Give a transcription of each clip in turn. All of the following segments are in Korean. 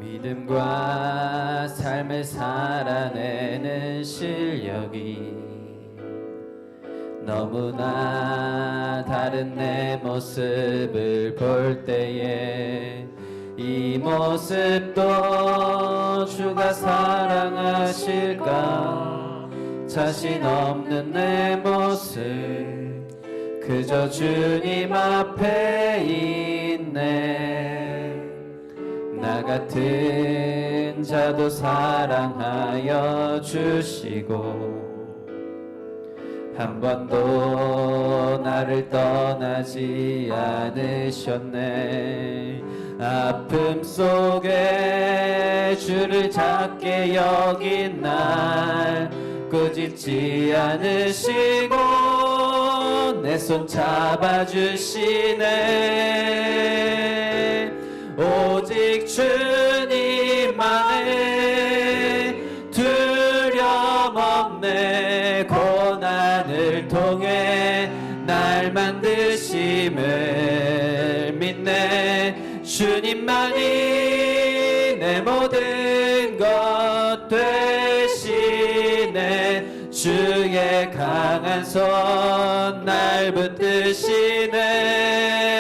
믿음과 삶을 살아내는 실력이 너무나 다른 내 모습을 볼 때에 이 모습도 주가 사랑하실까? 자신 없는 내 모습 그저 주님 앞에 있네. 나 같은 자도 사랑하여 주시고 한 번도 나를 떠나지 않으셨네. 아픔 속에 주를 작게 여긴 날 꾸짖지 않으시고 내 손 잡아주시네. 오직 주님만의 두려움 없네. 고난을 통해 날 만드심을 믿네. 주님만이 내 모든 것 되시네. 주의 강한 손 날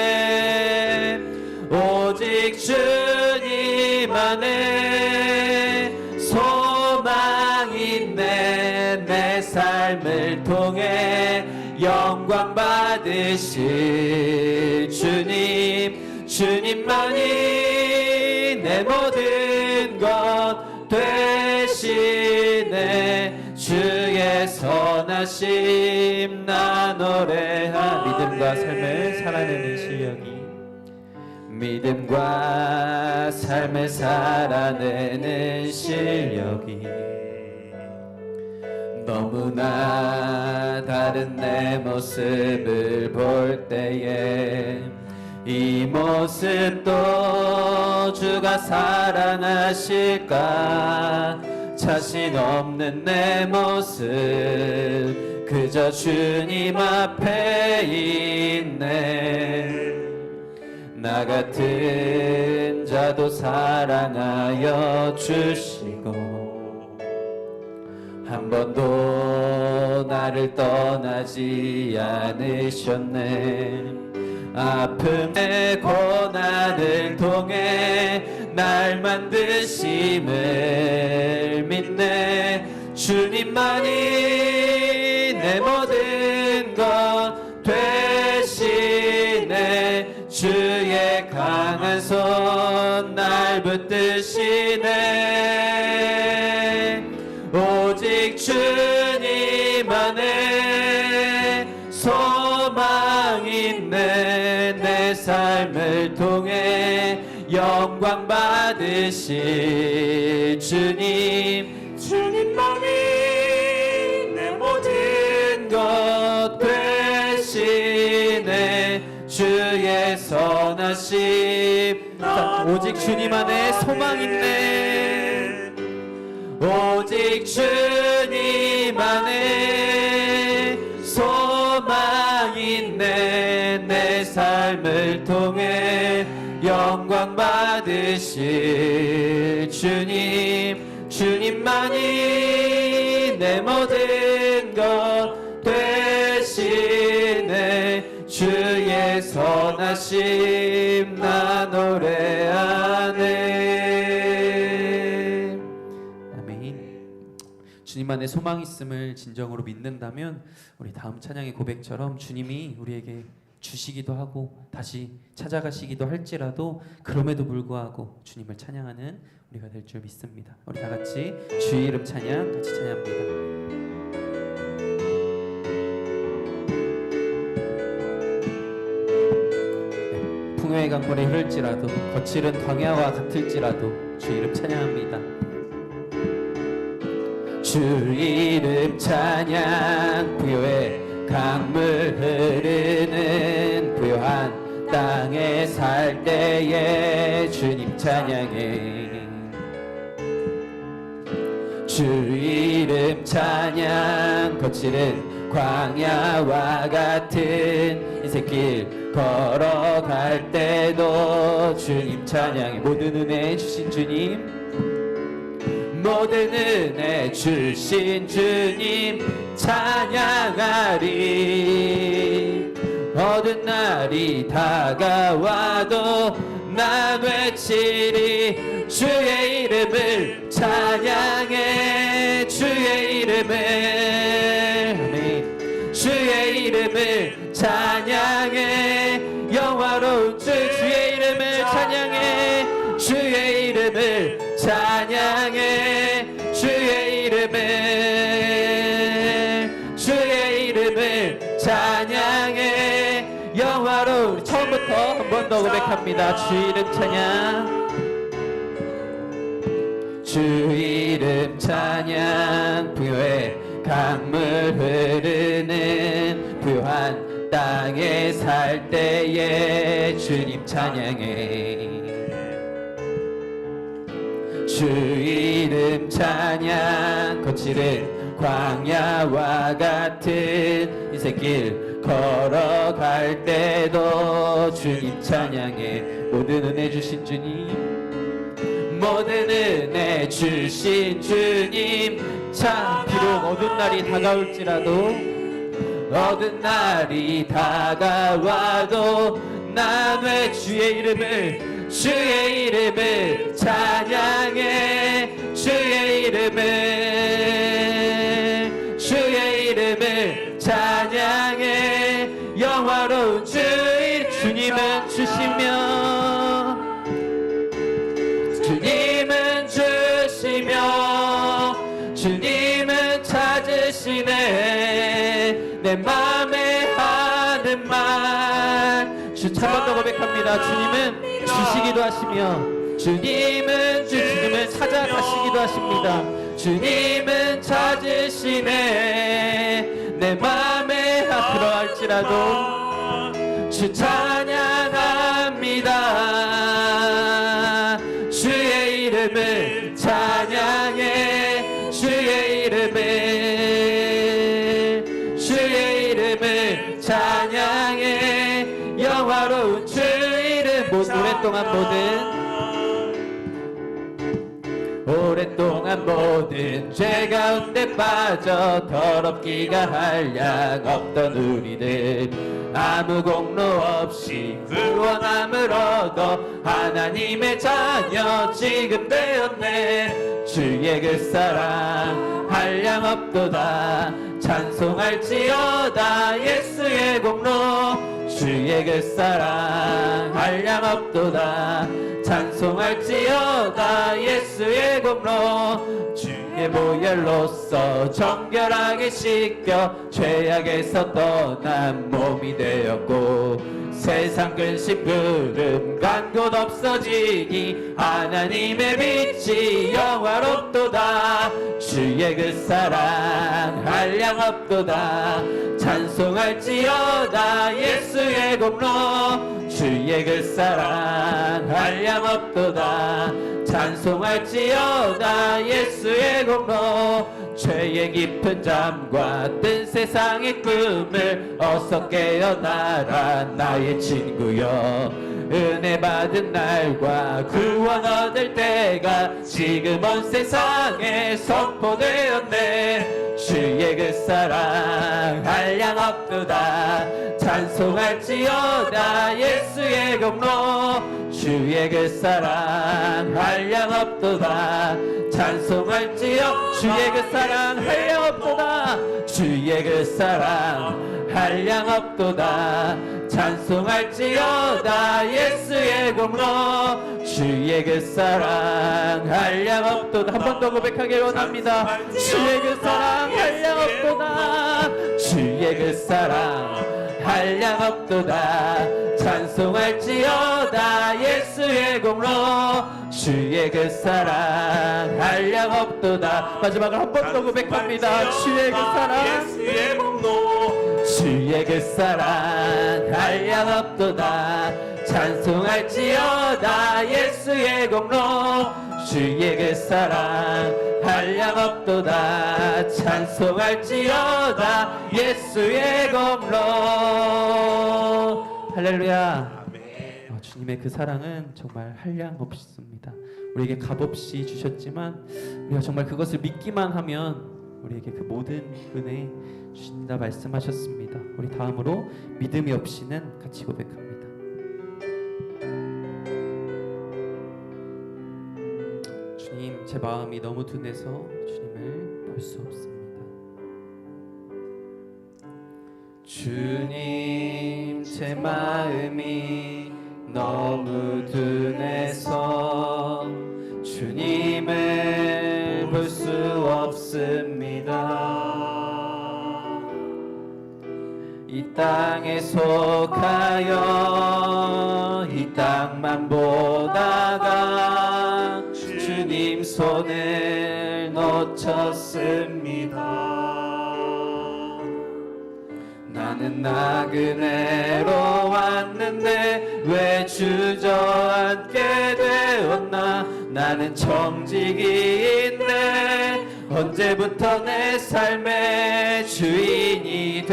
붙드시네. 오직 주님 안에 소망 있네. 내 삶을 통해 영광 받으실 주님, 주님만이 내 모든 것 되시네. 주의 선하심 나 노래하. 믿음과 삶을 살아내는 실력이 믿음과 삶을 살아내는 실력이 너무나 다른 내 모습을 볼 때에 이 모습도 주가 사랑하실까? 자신 없는 내 모습 그저 주님 앞에 있네. 나 같은 자도 사랑하여 주시고 한 번도 나를 떠나지 않으셨네. 아픔의 고난을 통해 날 만드심을 믿네. 주님만이 내 모든 것 되시네. 주의 강한 손 날 붙드시네. 오직 주님 안에 소망 있네. 내 삶을 통해 영광 받으실 주님, 주님만이 내 모든 것 되시네. 주의 선하심 오직 주님 안에 소망 있네. 오직 주님 안에 소망 있네. 내 삶을 통해 영광 받으실 주님, 주님만이 내 모든 것 되시네. 주의 선하심 나 노래하네. 아멘. 주님 안에 소망 있음을 진정으로 믿는다면 우리 다음 찬양의 고백처럼 주님이 우리에게 주시기도 하고 다시 찾아가시기도 할지라도 그럼에도 불구하고 주님을 찬양하는 우리가 될 줄 믿습니다. 우리 다 같이 주의 이름 찬양 같이 찬양합니다. 풍요의 강물에 흐를지라도 거칠은 광야와 같을지라도 주 이름 찬양합니다. 주 이름 찬양. 부요의 강물 흐르는 부요한 땅에 살 때에 주님 찬양해. 주 이름 찬양. 거칠은 광야와 같은 인생길 걸어갈 때도 주님 찬양해. 모든 은혜 주신 주님, 모든 은혜 주신 주님 찬양하리. 어두운 날이 다가와도 난 외치리. 주의 이름을 찬양해. 주의 이름을, 아멘. 주의 이름을 찬양해. 영화로운 주의 이름을 찬양해. 주의 이름을 찬양해. 주의 이름을, 주의 이름을 찬양해. 영화로운, 처음부터 한 번 더 고백합니다. 주 이름 찬양. 주 이름 찬양. 부요의 강물 흐르는 부요한 땅에 살 때에 주님 찬양해. 주 이름 찬양. 거칠은 광야와 같은 인생길 걸어갈 때도 주님 찬양해. 모든 은혜 주신 주님, 모든 은혜 주신 주님 참. 비록 어두운 날이 다가올지라도, 어두운 날이 다가와도 난 왜 주의 이름을, 주의 이름을 찬양해. 주의 이름을, 주의 이름을 찬양해. 영화로운 주님은 주시며, 주님은 주시며, 주님은 찾으시네. 내 맘에 하는 말. 주 한 번 더 고백합니다. 주님은 주시기도 하시며, 주님은 찾아가시기도 하십니다. 주님은 찾으시네. 내 맘에 그러할지라도 주 찬양합니다. 주의 이름을 찬양해. 주의 이름을, 주의 이름을 찬양해. 영화로운 주 이름. 오랫동안 모든 죄 가운데 빠져 더럽기가 한량 없던 우리들, 아무 공로 없이 구원함을 얻어 하나님의 자녀 지금 되었네. 주의 그 사랑 한량 없도다. 찬송할지어다 예수의 공로. 주의 그 사랑 한량 없도다. 찬송할지어다 예수의 공로. 주의 보혈로서 정결하게 씻겨 죄악에서 떠난 몸이 되었고, 세상 근심 구름 간 곳 없어지니 하나님의 빛이 영화롭도다. 주의 그 사랑 한량 없도다. 찬송할지어다 예수의 공로. 주의 그 사랑 한량 없도다. 찬송할지어다 예수의 공로. 죄의 깊은 잠과 뜬 세상의 꿈을 어서 깨어나라 나의 친구여. 은혜 받은 날과 구원 얻을 때가 지금 온 세상에 선포되었네. 주의 그 사랑 한량 없도다. 찬송할지어다 예수의 공로. 주의 그 사랑 한량 없도다. 찬송할지어. 주의 그 사랑 한량 없도다. 주의 그 사랑 한량 없도다. 찬송할지어다 예수의 공로. 주의 그 사랑 한량 없도다. 한 번 더 고백하길 원합니다. 주의 그 사랑 한량 없도다. 주의 그 사랑 한량 없도다. 찬송할지어다 예수의 공로. 주의 그 사랑 한량 없도다. 마지막으로 한 번 더 고백합니다. 주의 그 사랑 예수의 공로. 주의 그 사랑 한량 없도다. 찬송할지어다 예수의 공로. 주의 그 사랑 한량없도다. 찬송할지어다 예수의 검로. 할렐루야. 주님의 그 사랑은 정말 한량없습니다. 우리에게 값없이 주셨지만 우리가 정말 그것을 믿기만 하면 우리에게 그 모든 은혜 주신다 말씀하셨습니다. 우리 다음으로 믿음이 없이는 같이 고백합니다. 주님, 제 마음이 너무 둔해서 주님을 볼 수 없습니다. 주님, 제 마음이 너무 둔해서 주님을 볼 수 없습니다. 이 땅에 속하여 이 땅만 보다가 주님 손을 놓쳤습니다. 나는 나그네로 왔는데 왜 주저앉게 되었나. 나는 청지기인데 언제부터 내 삶의 주인이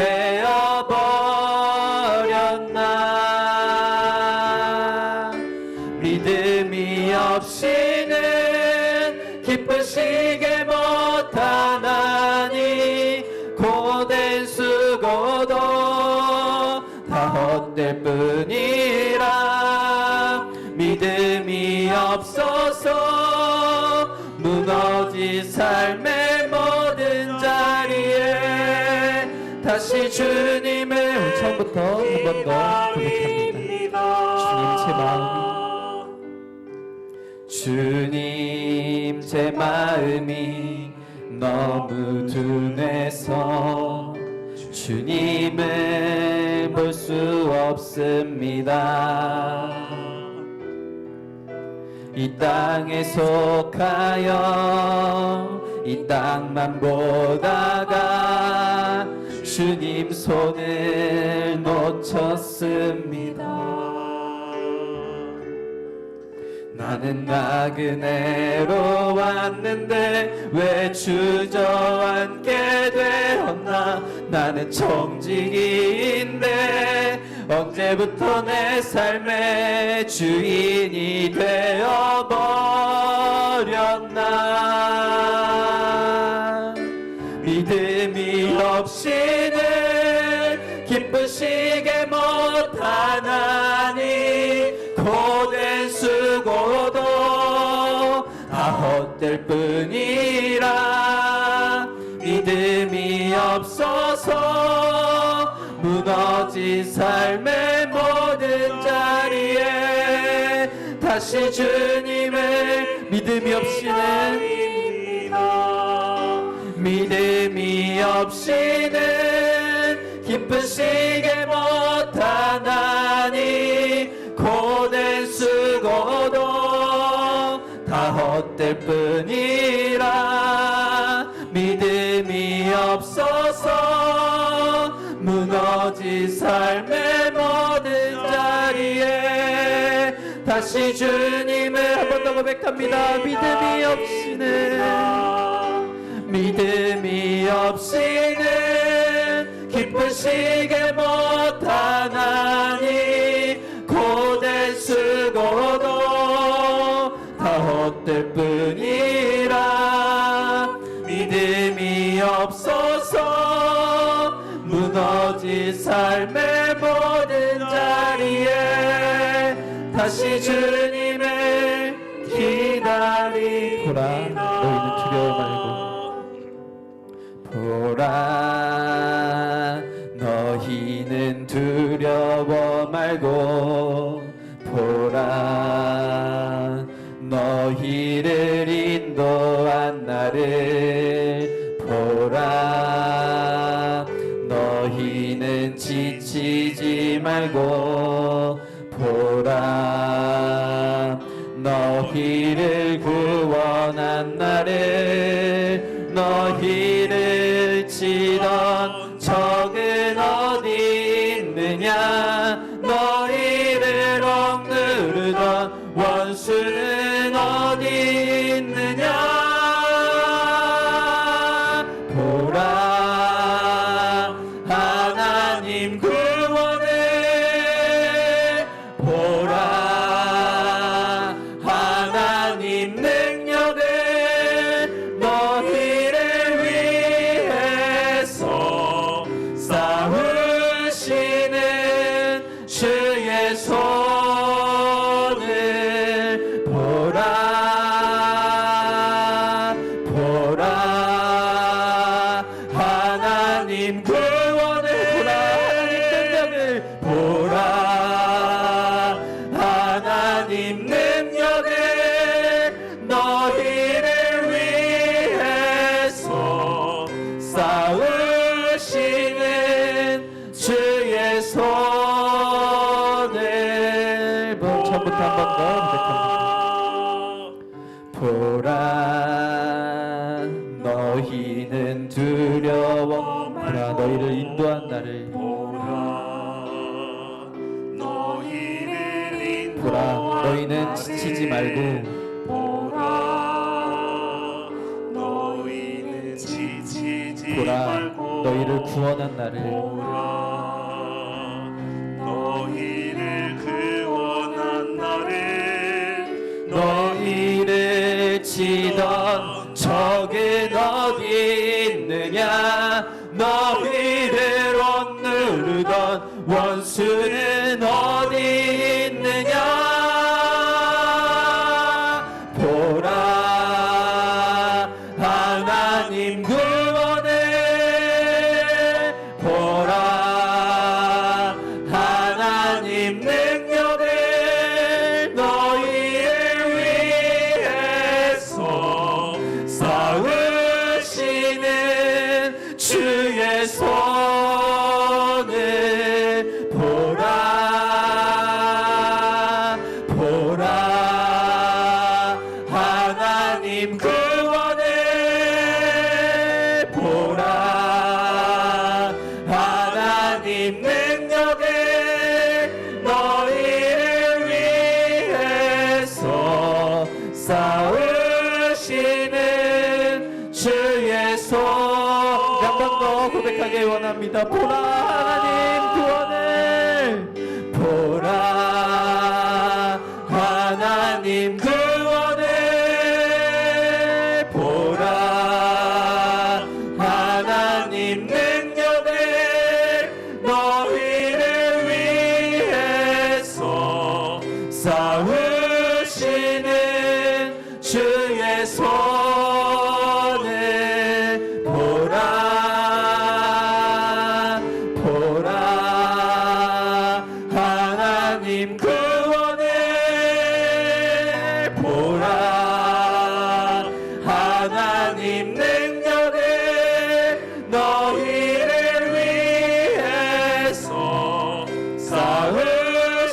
되어버렸나. 믿음이 없이는 기쁘시게 못하나니 고된 수고도 다 헛될 뿐이라. 믿음이 없어서 무너진 삶의 모든 자리에 다시 주님을 처음부터 한 번 더 고백합니다. 주님, 제 마음이 너무 둔해서 주님을 볼 수 없습니다. 이 땅에 속하여 이 땅만 보다가 주님 손을 놓쳤습니다. 나는 나그네로 왔는데 왜 주저앉게 되었나. 나는 청지기인데 언제부터 내 삶의 주인이 되어버렸나. 믿음이 없이는 기쁘시게 못하나니 고된 수고도 다 헛될 뿐이라. 믿음이 없어서 무너진 삶의 모든 자리에 다시 주님을 믿음이 없이는 기쁘시게 못하나니 고된 수고도 다 헛될 뿐이라. 믿음이 없어서 무너진 삶의 모든 자리에 다시 주님을 한 번 더 고백합니다. 믿음이 없이는 기쁘시게 못하나니 고된 수고도 다 헛될 뿐이라. 믿음이 없어서 무너진 삶의 모든 자리에 다시 주님을 기다리라. 너희는 두려워 말고 보라. 너희는 두려워 말고 보라. 너희를 인도한 나를 보라. 너희는 지치지 말고 보라. 너희를 구원한 나를. 너희를 치던 적은 어디 있느냐. 너희를 억누르던 원수는 어디 주의 손을 처음부터 한 번 더 고백합니다. 보라 너희는 두려워 보라 너희를 인도한 나를 보라 너희는 지치지 말고 보라 너희를 구원한 나를 너희를 구원한 나를 너희를 치던 적은 어디 있느냐 너희를 억누르던 원수는 어디 있느냐 보라 하나님 구원을 보라 하나님 능력을 너희를 위해서 싸우시는 주의 손을 보라 보라 하나님 구원을 보라 하나님 능력을 너희를 위해서 싸우시는 주의 손 한 번 더 고백하기 원합니다. 보라 하나님 구원을 보라 하나님 구원을 보라 하나님 능력을 너희를 위해서 싸우시는 주의 손을 보라 보라 하나님 구원을 보라 하나님 능력을 너희를 위해서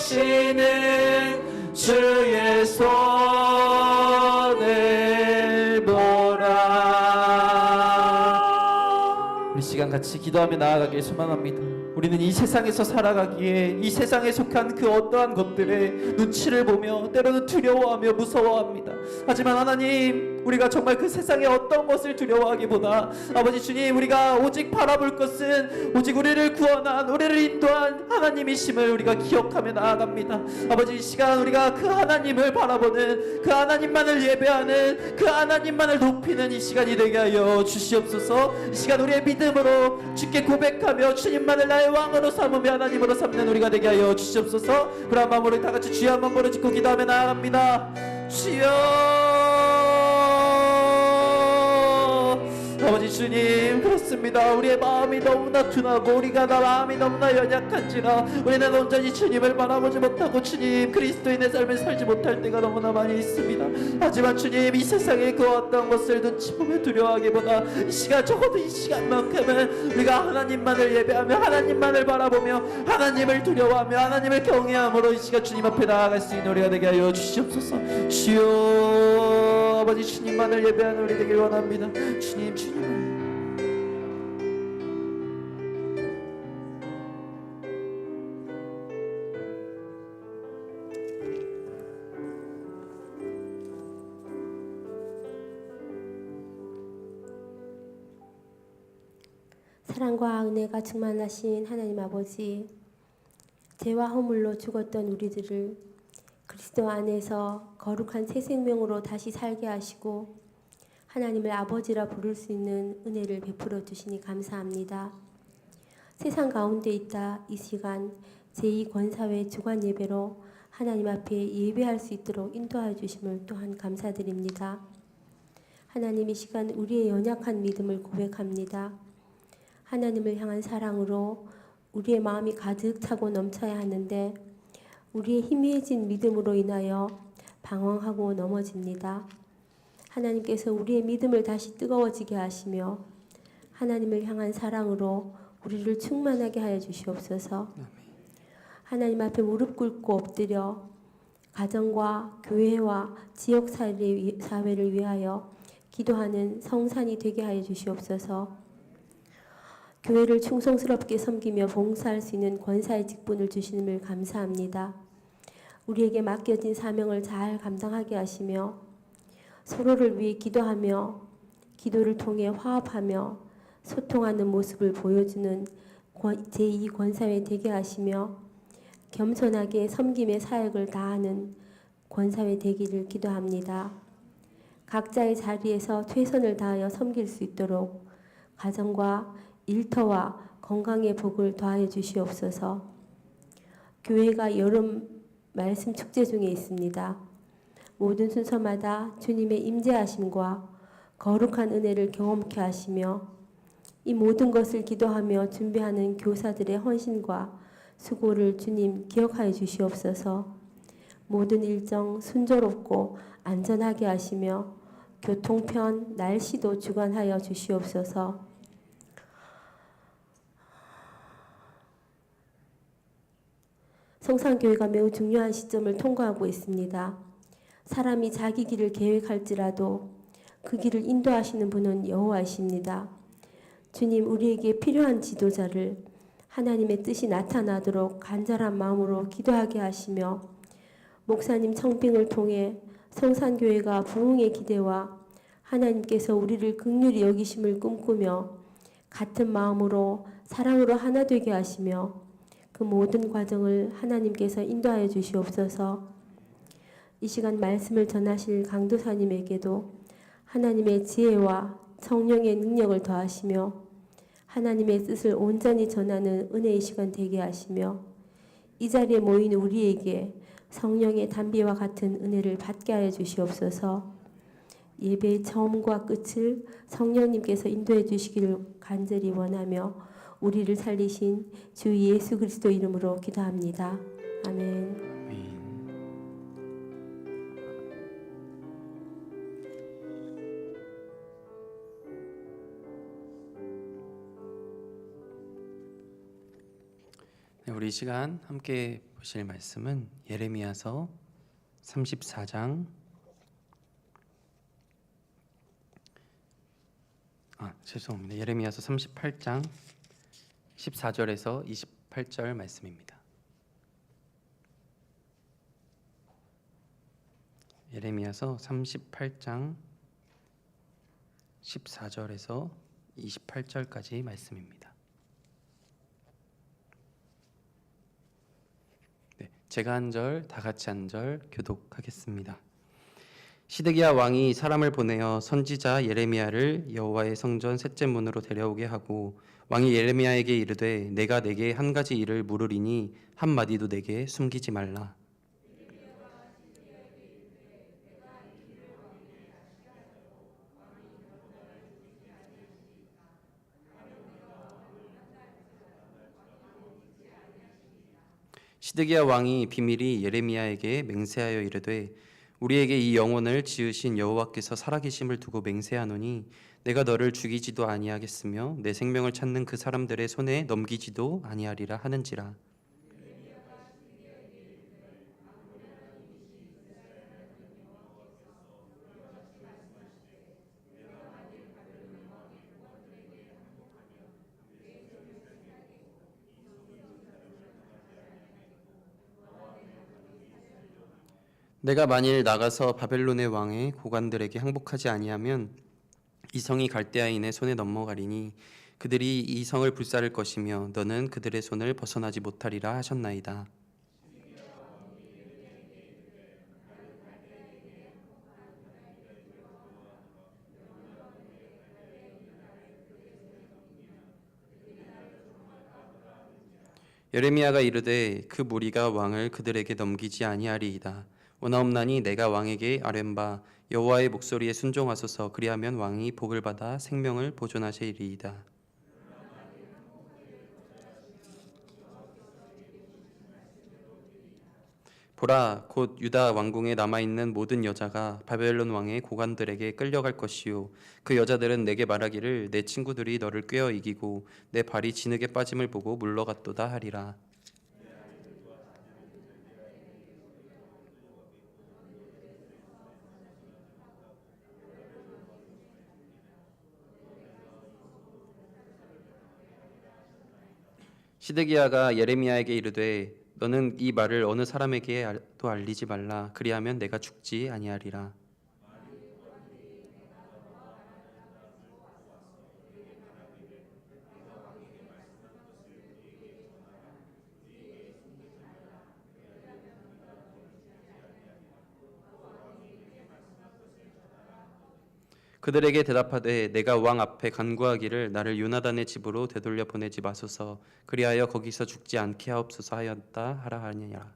싸우시는 주의 손을 보라. 우리 시간 같이 기도하며 나아가길 소망합니다. 우리는 이 세상에서 살아가기에 이 세상에 속한 그 어떠한 것들의 눈치를 보며 때로는 두려워하며 무서워합니다. 하지만 하나님 우리가 정말 그 세상의 어떤 것을 두려워하기보다 아버지 주님 우리가 오직 바라볼 것은 오직 우리를 구원한 우리를 인도한 하나님이심을 우리가 기억하며 나아갑니다. 아버지 이 시간 우리가 그 하나님을 바라보는 그 하나님만을 예배하는 그 하나님만을 높이는 이 시간이 되게 하여 주시옵소서. 이 시간 우리의 믿음으로 주께 고백하며 주님만을 나의 왕으로 삼으며 하나님으로 삼는 우리가 되게 하여 주시옵소서. 그런 마음으로 다 같이 주여 한번 걸어 짚고 기도하며 나아갑니다. 주여 아버지 주님 그렇습니다. 우리의 마음이 너무나 둔하고 우리가 마음이 너무나 연약한지라 우리는 온전히 주님을 바라보지 못하고 주님 그리스도인의 삶을 살지 못할 때가 너무나 많이 있습니다. 하지만 주님 이 세상의 그 어떤 것을 눈치 보며 두려워하기보다 이 시간 적어도 이 시간만큼은 우리가 하나님만을 예배하며 하나님만을 바라보며 하나님을 두려워하며 하나님을 경외함으로 이 시간 주님 앞에 나아갈 수 있는 우리가 되게 하여 주시옵소서. 주여 아버지 주님만을 예배하는 우리 되길 원합니다. 주님 사랑과 은혜가 충만하신 하나님 아버지, 죄와 허물로 죽었던 우리들을 그리스도 안에서 거룩한 새 생명으로 다시 살게 하시고 하나님을 아버지라 부를 수 있는 은혜를 베풀어 주시니 감사합니다. 세상 가운데 있다 이 시간 제2권사회 주간 예배로 하나님 앞에 예배할 수 있도록 인도하여 주심을 또한 감사드립니다. 하나님 이 시간 우리의 연약한 믿음을 고백합니다. 하나님을 향한 사랑으로 우리의 마음이 가득 차고 넘쳐야 하는데 우리의 희미해진 믿음으로 인하여 방황하고 넘어집니다. 하나님께서 우리의 믿음을 다시 뜨거워지게 하시며 하나님을 향한 사랑으로 우리를 충만하게 하여 주시옵소서. 하나님 앞에 무릎 꿇고 엎드려 가정과 교회와 지역 사회를 위하여 기도하는 성산이 되게 하여 주시옵소서. 교회를 충성스럽게 섬기며 봉사할 수 있는 권사의 직분을 주시님을 감사합니다. 우리에게 맡겨진 사명을 잘 감당하게 하시며 서로를 위해 기도하며 기도를 통해 화합하며 소통하는 모습을 보여주는 제2권사회 되게 하시며 겸손하게 섬김의 사역을 다하는 권사회 되기를 기도합니다. 각자의 자리에서 최선을 다하여 섬길 수 있도록 가정과 일터와 건강의 복을 더하여 주시옵소서. 교회가 여름 말씀 축제 중에 있습니다. 모든 순서마다 주님의 임재하심과 거룩한 은혜를 경험케 하시며 이 모든 것을 기도하며 준비하는 교사들의 헌신과 수고를 주님 기억하여 주시옵소서. 모든 일정 순조롭고 안전하게 하시며 교통편, 날씨도 주관하여 주시옵소서. 성산교회가 매우 중요한 시점을 통과하고 있습니다. 사람이 자기 길을 계획할지라도 그 길을 인도하시는 분은 여호와이십니다. 주님, 우리에게 필요한 지도자를 하나님의 뜻이 나타나도록 간절한 마음으로 기도하게 하시며 목사님 청빙을 통해 성산교회가 부흥의 기대와 하나님께서 우리를 긍휼히 여기심을 꿈꾸며 같은 마음으로 사랑으로 하나 되게 하시며 그 모든 과정을 하나님께서 인도하여 주시옵소서. 이 시간 말씀을 전하실 강도사님에게도 하나님의 지혜와 성령의 능력을 더하시며 하나님의 뜻을 온전히 전하는 은혜의 시간 되게 하시며 이 자리에 모인 우리에게 성령의 단비와 같은 은혜를 받게 하여 주시옵소서. 예배의 처음과 끝을 성령님께서 인도해 주시기를 간절히 원하며 우리를 살리신 주 예수 그리스도 이름으로 기도합니다. 아멘. 네, 우리 이 시간 함께 보실 말씀은 예레미야서 34장 죄송합니다. 예레미야서 38장 14절에서 28절 말씀입니다. 예레미야서 38장 14절에서 28절까지 말씀입니다. 네, 제가 한 절, 다 같이 한 절 교독하겠습니다. 시드기야 왕이 사람을 보내어 선지자 예레미야를 여호와의 성전 셋째 문으로 데려오게 하고 왕이 예레미야에게 이르되 내가 내게 한 가지 일을 물으리니 한 마디도 내게 숨기지 말라. 시드기야 왕이 비밀이 예레미야에게 맹세하여 이르되 우리에게 이 영혼을 지으신 여호와께서 살아계심을 두고 맹세하노니 내가 너를 죽이지도 아니하겠으며 내 생명을 찾는 그 사람들의 손에 넘기지도 아니하리라 하는지라. 내가 만일 나가서 바벨론의 왕의 고관들에게 항복하지 아니하면 이 성이 갈대아인의 손에 넘어가리니 그들이 이 성을 불사를 것이며 너는 그들의 손을 벗어나지 못하리라 하셨나이다. 예레미야가 이르되 그 무리가 왕을 그들에게 넘기지 아니하리이다. 원하옵나니 내가 왕에게 아뢰는 바 여호와의 목소리에 순종하소서. 그리하면 왕이 복을 받아 생명을 보존하시리이다. 보라, 곧 유다 왕궁에 남아있는 모든 여자가 바벨론 왕의 고관들에게 끌려갈 것이요 그 여자들은 내게 말하기를 내 친구들이 너를 꾀어 이기고 내 발이 진흙에 빠짐을 보고 물러갔도다 하리라. 시드기야가 예레미야에게 이르되 너는 이 말을 어느 사람에게도 알리지 말라. 그리하면 내가 죽지 아니하리라. 그들에게 대답하되 내가 왕 앞에 간구하기를 나를 요나단의 집으로 되돌려 보내지 마소서. 그리하여 거기서 죽지 않게 하옵소서 하였다 하라 하니라.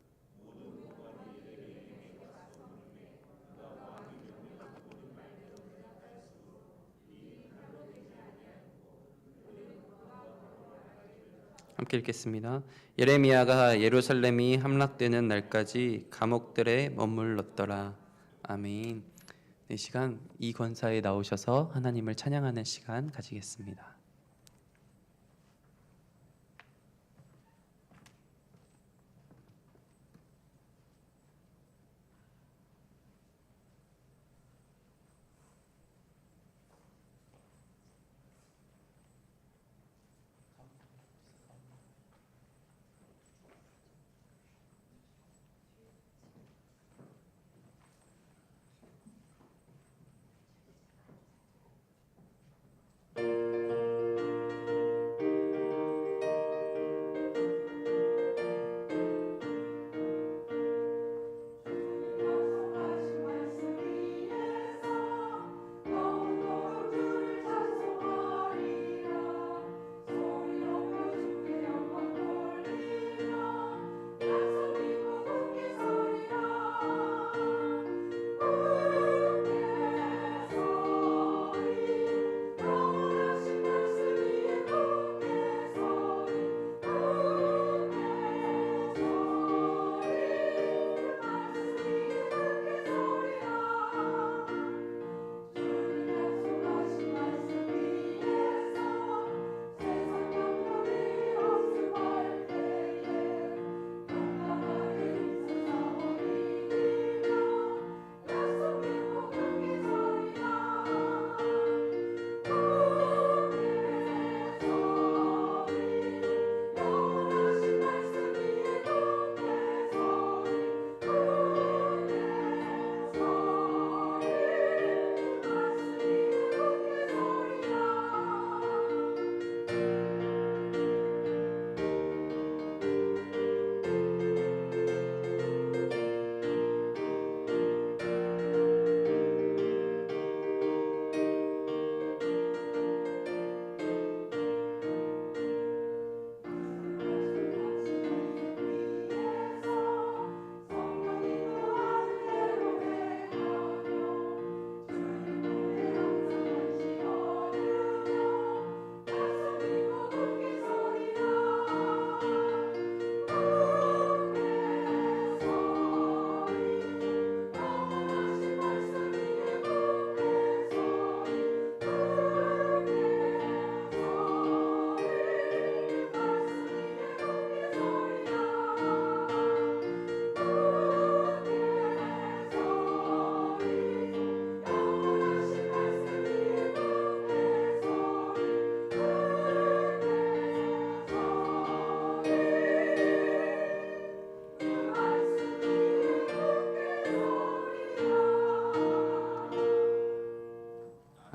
함께 읽겠습니다. 예레미야가 예루살렘이 함락되는 날까지 감옥들에 머물렀더라. 아멘. 이 시간 이 권사에 나오셔서 하나님을 찬양하는 시간 가지겠습니다.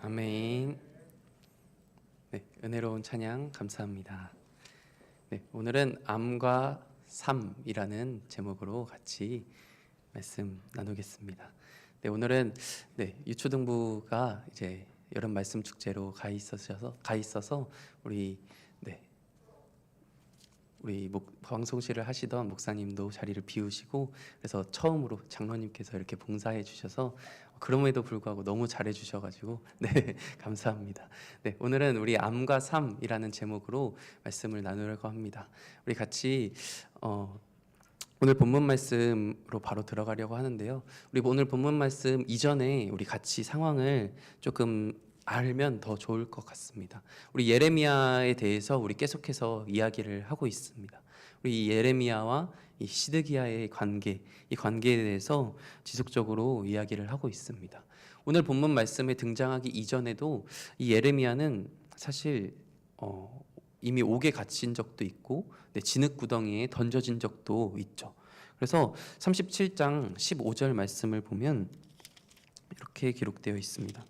아멘. 네, 은혜로운 찬양 감사합니다. 네, 오늘은 암과 삶이라는 제목으로 같이 말씀 나누겠습니다. 네, 오늘은 유초등부가 이제 여름 말씀 축제로 가 있어서 우리 방송실을 하시던 목사님도 자리를 비우시고 그래서 처음으로 장로님께서 이렇게 봉사해 주셔서 그럼에도 불구하고 너무 잘해 주셔가지고 네 감사합니다. 네 오늘은 우리 암과 삶이라는 제목으로 말씀을 나누려고 합니다. 우리 같이 오늘 본문 말씀으로 바로 들어가려고 하는데요. 우리 오늘 본문 말씀 이전에 우리 같이 상황을 조금 알면 더 좋을 것 같습니다. 우리 예레미야에 대해서 우리 계속해서 이야기를 하고 있습니다. 우리 이 예레미야와 이 시드기야의 관계, 이 관계에 대해서 지속적으로 이야기를 하고 있습니다. 오늘 본문 말씀에 등장하기 이전에도 이 예레미야는 사실 이미 옥에 갇힌 적도 있고 진흙 구덩이에 던져진 적도 있죠. 그래서 37장 15절 말씀을 보면 이렇게 기록되어 있습니다.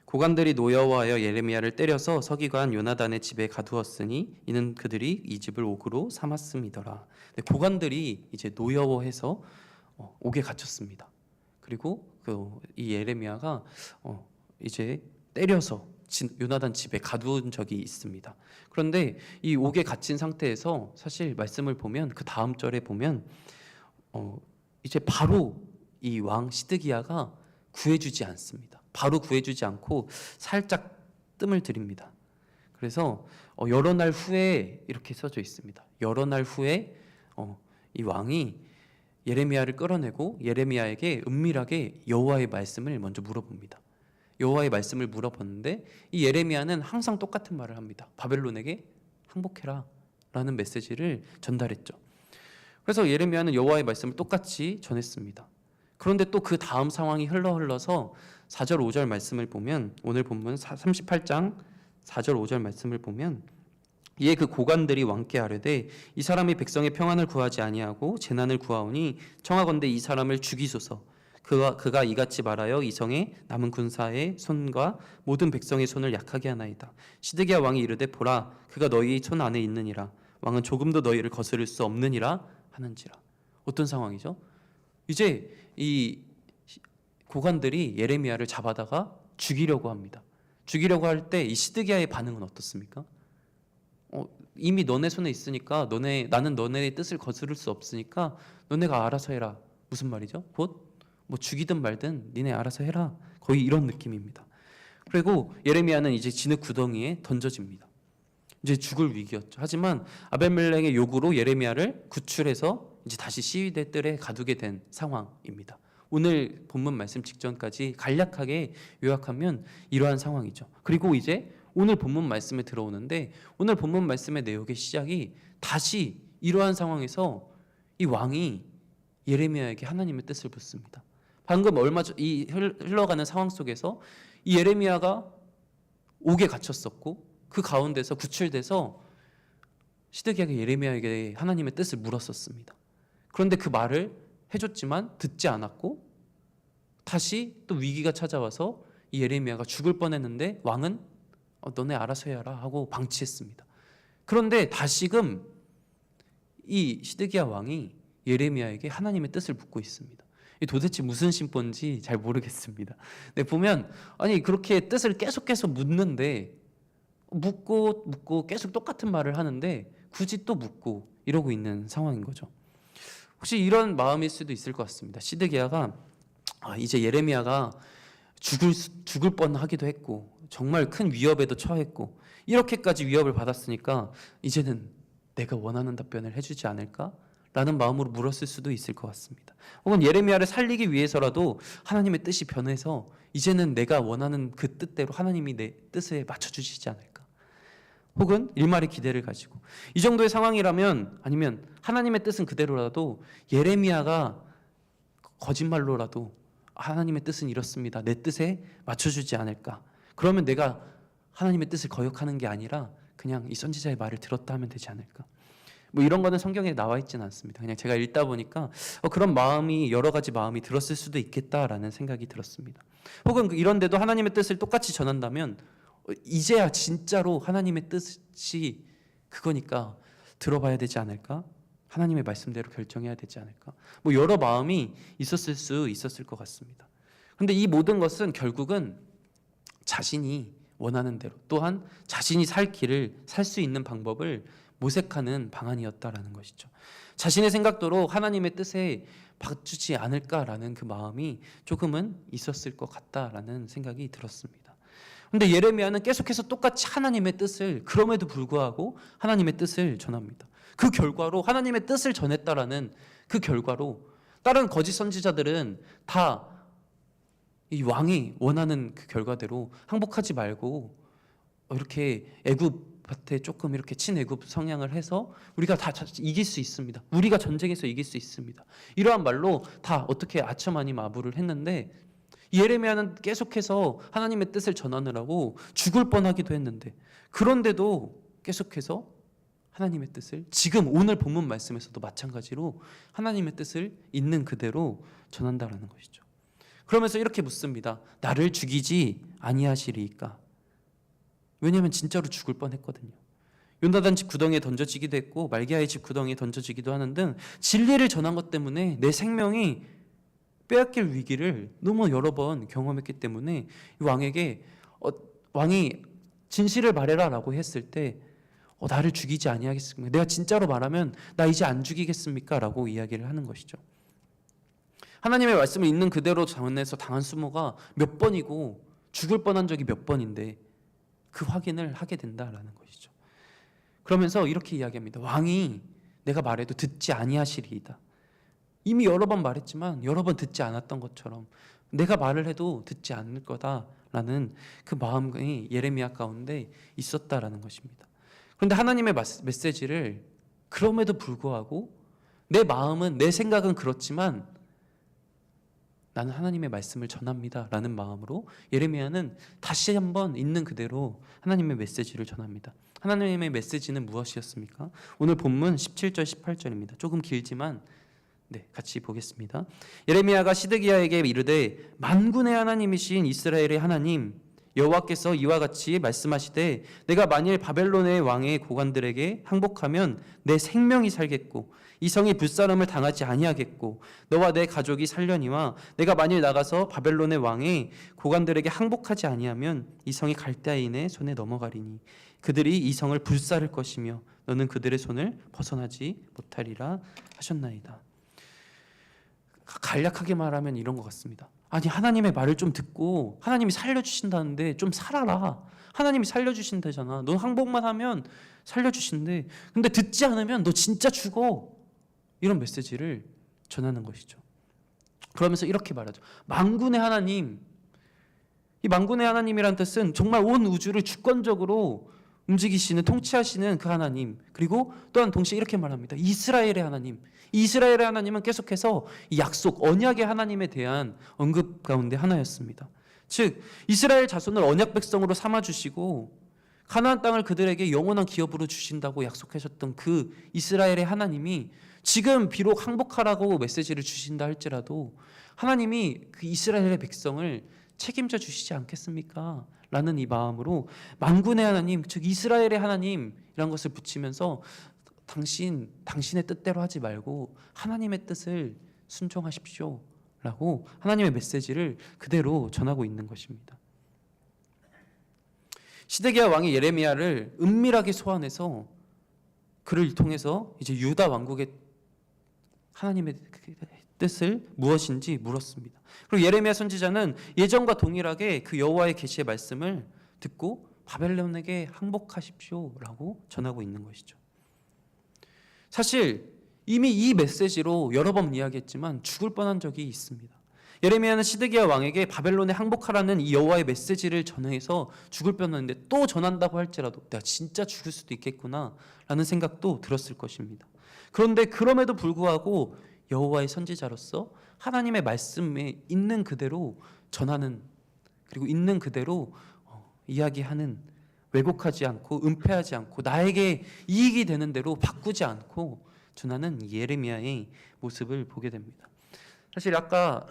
고관들이 노여워하여 예레미야를 때려서 서기관 요나단의 집에 가두었으니 이는 그들이 이 집을 옥으로 삼았음이더라. 고관들이 이제 노여워해서 옥에 갇혔습니다. 그리고 이 예레미야가 이제 때려서 요나단 집에 가두은 적이 있습니다. 그런데 이 옥에 갇힌 상태에서 사실 말씀을 보면 그 다음 절에 보면 이제 바로 이 왕 시드기야가 구해주지 않습니다. 바로 구해주지 않고 살짝 뜸을 들입니다. 그래서 여러 날 후에 이렇게 써져 있습니다. 여러 날 후에 이 왕이 예레미야를 끌어내고 예레미야에게 은밀하게 여호와의 말씀을 먼저 물어봅니다. 여호와의 말씀을 물어봤는데 이 예레미야는 항상 똑같은 말을 합니다. 바벨론에게 항복해라 라는 메시지를 전달했죠. 그래서 예레미야는 여호와의 말씀을 똑같이 전했습니다. 그런데 또 그 다음 상황이 흘러서 4절 5절 말씀을 보면 오늘 본문 38장 4절 5절 말씀을 보면 이에 그 고관들이 왕께 아뢰되 이 사람이 백성의 평안을 구하지 아니하고 재난을 구하오니 청하건대 이 사람을 죽이소서. 그가 이같이 말하여 이 성에 남은 군사의 손과 모든 백성의 손을 약하게 하나이다. 시드기야 왕이 이르되 보라 그가 너희 손 안에 있느니라. 왕은 조금도 너희를 거스를 수 없느니라 하는지라. 어떤 상황이죠? 이제 이 고관들이 예레미야를 잡아다가 죽이려고 합니다. 죽이려고 할 때 이 시드기야의 반응은 어떻습니까? 이미 너네 손에 있으니까 나는 너네의 뜻을 거스를 수 없으니까 너네가 알아서 해라. 무슨 말이죠? 곧 뭐 죽이든 말든 니네 알아서 해라. 거의 이런 느낌입니다. 그리고 예레미야는 이제 진흙 구덩이에 던져집니다. 이제 죽을 위기였죠. 하지만 아벨멜렉의 요구로 예레미야를 구출해서 이제 다시 시위대 뜰에 가두게 된 상황입니다. 오늘 본문 말씀 직전까지 간략하게 요약하면 이러한 상황이죠. 그리고 이제 오늘 본문 말씀에 들어오는데 오늘 본문 말씀의 내용의 시작이 다시 이러한 상황에서 이 왕이 예레미야에게 하나님의 뜻을 묻습니다. 방금 이 흘러가는 상황 속에서 이 예레미야가 옥에 갇혔었고 그 가운데서 구출돼서 시드기야가 예레미야에게 하나님의 뜻을 물었었습니다. 그런데 그 말을 해줬지만 듣지 않았고 다시 또 위기가 찾아와서 이 예레미야가 죽을 뻔했는데 왕은 너네 알아서 해라 하고 방치했습니다. 그런데 다시금 이 시드기야 왕이 예레미야에게 하나님의 뜻을 묻고 있습니다. 도대체 무슨 심보인지 잘 모르겠습니다. 네, 보면 아니 그렇게 뜻을 계속해서 묻는데 묻고 계속 똑같은 말을 하는데 굳이 또 묻고 이러고 있는 상황인 거죠. 혹시 이런 마음일 수도 있을 것 같습니다. 시드기야가 이제 예레미야가 죽을 뻔하기도 했고 정말 큰 위협에도 처했고 이렇게까지 위협을 받았으니까 이제는 내가 원하는 답변을 해주지 않을까? 라는 마음으로 물었을 수도 있을 것 같습니다. 혹은 예레미야를 살리기 위해서라도 하나님의 뜻이 변해서 이제는 내가 원하는 그 뜻대로 하나님이 내 뜻에 맞춰주시지 않을까? 혹은 일말의 기대를 가지고 이 정도의 상황이라면 아니면 하나님의 뜻은 그대로라도 예레미야가 거짓말로라도 하나님의 뜻은 이렇습니다. 내 뜻에 맞춰주지 않을까? 그러면 내가 하나님의 뜻을 거역하는 게 아니라 그냥 이 선지자의 말을 들었다 하면 되지 않을까? 뭐 이런 거는 성경에 나와 있지는 않습니다. 그냥 제가 읽다 보니까 그런 마음이 여러 가지 마음이 들었을 수도 있겠다라는 생각이 들었습니다. 혹은 이런데도 하나님의 뜻을 똑같이 전한다면 이제야 진짜로 하나님의 뜻이 그거니까 들어봐야 되지 않을까? 하나님의 말씀대로 결정해야 되지 않을까? 뭐 여러 마음이 있었을 수 있었을 것 같습니다. 그런데 이 모든 것은 결국은 자신이 원하는 대로 또한 자신이 살 길을 살 수 있는 방법을 모색하는 방안이었다라는 것이죠. 자신의 생각대로 하나님의 뜻에 맞추지 않을까라는 그 마음이 조금은 있었을 것 같다라는 생각이 들었습니다. 그런데 예레미야는 계속해서 똑같이 하나님의 뜻을 그럼에도 불구하고 하나님의 뜻을 전합니다. 그 결과로 하나님의 뜻을 전했다라는 그 결과로 다른 거짓 선지자들은 다 이 왕이 원하는 그 결과대로 항복하지 말고 이렇게 애굽한테 조금 이렇게 친애굽 성향을 해서 우리가 다 이길 수 있습니다. 우리가 전쟁에서 이길 수 있습니다. 이러한 말로 다 어떻게 아첨하니 마부를 했는데 예레미야는 계속해서 하나님의 뜻을 전하느라고 죽을 뻔하기도 했는데 그런데도 계속해서 하나님의 뜻을 지금 오늘 본문 말씀에서도 마찬가지로 하나님의 뜻을 있는 그대로 전한다라는 것이죠. 그러면서 이렇게 묻습니다. 나를 죽이지 아니하시리이까? 왜냐하면 진짜로 죽을 뻔했거든요. 요나단 집 구덩이에 던져지기도 했고 말기야의 집 구덩이에 던져지기도 하는 등 진리를 전한 것 때문에 내 생명이 빼앗길 위기를 너무 여러 번 경험했기 때문에 이 왕에게 왕이 진실을 말해라라고 했을 때 나를 죽이지 아니하겠습니까? 내가 진짜로 말하면 나 이제 안 죽이겠습니까? 라고 이야기를 하는 것이죠. 하나님의 말씀을 있는 그대로 전해서 당한 수모가 몇 번이고 죽을 뻔한 적이 몇 번인데 그 확인을 하게 된다라는 것이죠. 그러면서 이렇게 이야기합니다. 왕이 내가 말해도 듣지 아니하시리이다. 이미 여러 번 말했지만 여러 번 듣지 않았던 것처럼 내가 말을 해도 듣지 않을 거다라는 그 마음이 예레미야 가운데 있었다라는 것입니다. 그런데 하나님의 메시지를 그럼에도 불구하고 내 마음은 내 생각은 그렇지만 나는 하나님의 말씀을 전합니다 라는 마음으로 예레미야는 다시 한번 있는 그대로 하나님의 메시지를 전합니다. 하나님의 메시지는 무엇이었습니까? 오늘 본문 17절 18절입니다. 조금 길지만 같이 보겠습니다. 예레미야가 시드기야에게 이르되 만군의 하나님이신 이스라엘의 하나님 여호와께서 이와 같이 말씀하시되 내가 만일 바벨론의 왕의 고관들에게 항복하면 내 생명이 살겠고 이 성이 불사름을 당하지 아니하겠고 너와 내 가족이 살려니와 내가 만일 나가서 바벨론의 왕의 고관들에게 항복하지 아니하면 이 성이 갈대아인의 손에 넘어가리니 그들이 이 성을 불사를 것이며 너는 그들의 손을 벗어나지 못하리라 하셨나이다. 간략하게 말하면 이런 것 같습니다. 아니 하나님의 말을 좀 듣고 하나님이 살려주신다는데 좀 살아라. 하나님이 살려주신다잖아. 너 항복만 하면 살려주신대. 근데 듣지 않으면 너 진짜 죽어. 이런 메시지를 전하는 것이죠. 그러면서 이렇게 말하죠. 만군의 하나님. 이 만군의 하나님이란 뜻은 정말 온 우주를 주권적으로 움직이시는 통치하시는 그 하나님. 그리고 또한 동시에 이렇게 말합니다. 이스라엘의 하나님. 이스라엘의 하나님은 계속해서 이 약속, 언약의 하나님에 대한 언급 가운데 하나였습니다. 즉 이스라엘 자손을 언약 백성으로 삼아주시고 가나안 땅을 그들에게 영원한 기업으로 주신다고 약속하셨던 그 이스라엘의 하나님이 지금 비록 항복하라고 메시지를 주신다 할지라도 하나님이 그 이스라엘의 백성을 책임져 주시지 않겠습니까? 라는 이 마음으로 만군의 하나님, 즉 이스라엘의 하나님이라는 것을 붙이면서 당신의 뜻대로 하지 말고 하나님의 뜻을 순종하십시오 라고 하나님의 메시지를 그대로 전하고 있는 것입니다. 시드기야 왕이 예레미야를 은밀하게 소환해서 그를 통해서 이제 유다 왕국의 하나님의 뜻을 무엇인지 물었습니다. 그리고 예레미야 선지자는 예전과 동일하게 그 여호와의 계시의 말씀을 듣고 바벨론에게 항복하십시오라고 전하고 있는 것이죠. 사실 이미 이 메시지로 여러 번 이야기했지만 죽을 뻔한 적이 있습니다. 예레미야는 시드기야 왕에게 바벨론에 항복하라는 이 여호와의 메시지를 전해서 죽을 뻔했는데 또 전한다고 할지라도 내가 진짜 죽을 수도 있겠구나 라는 생각도 들었을 것입니다. 그런데 그럼에도 불구하고 여호와의 선지자로서 하나님의 말씀에 있는 그대로 전하는 그리고 있는 그대로 이야기하는 왜곡하지 않고 은폐하지 않고 나에게 이익이 되는 대로 바꾸지 않고 전하는 예레미야의 모습을 보게 됩니다. 사실 아까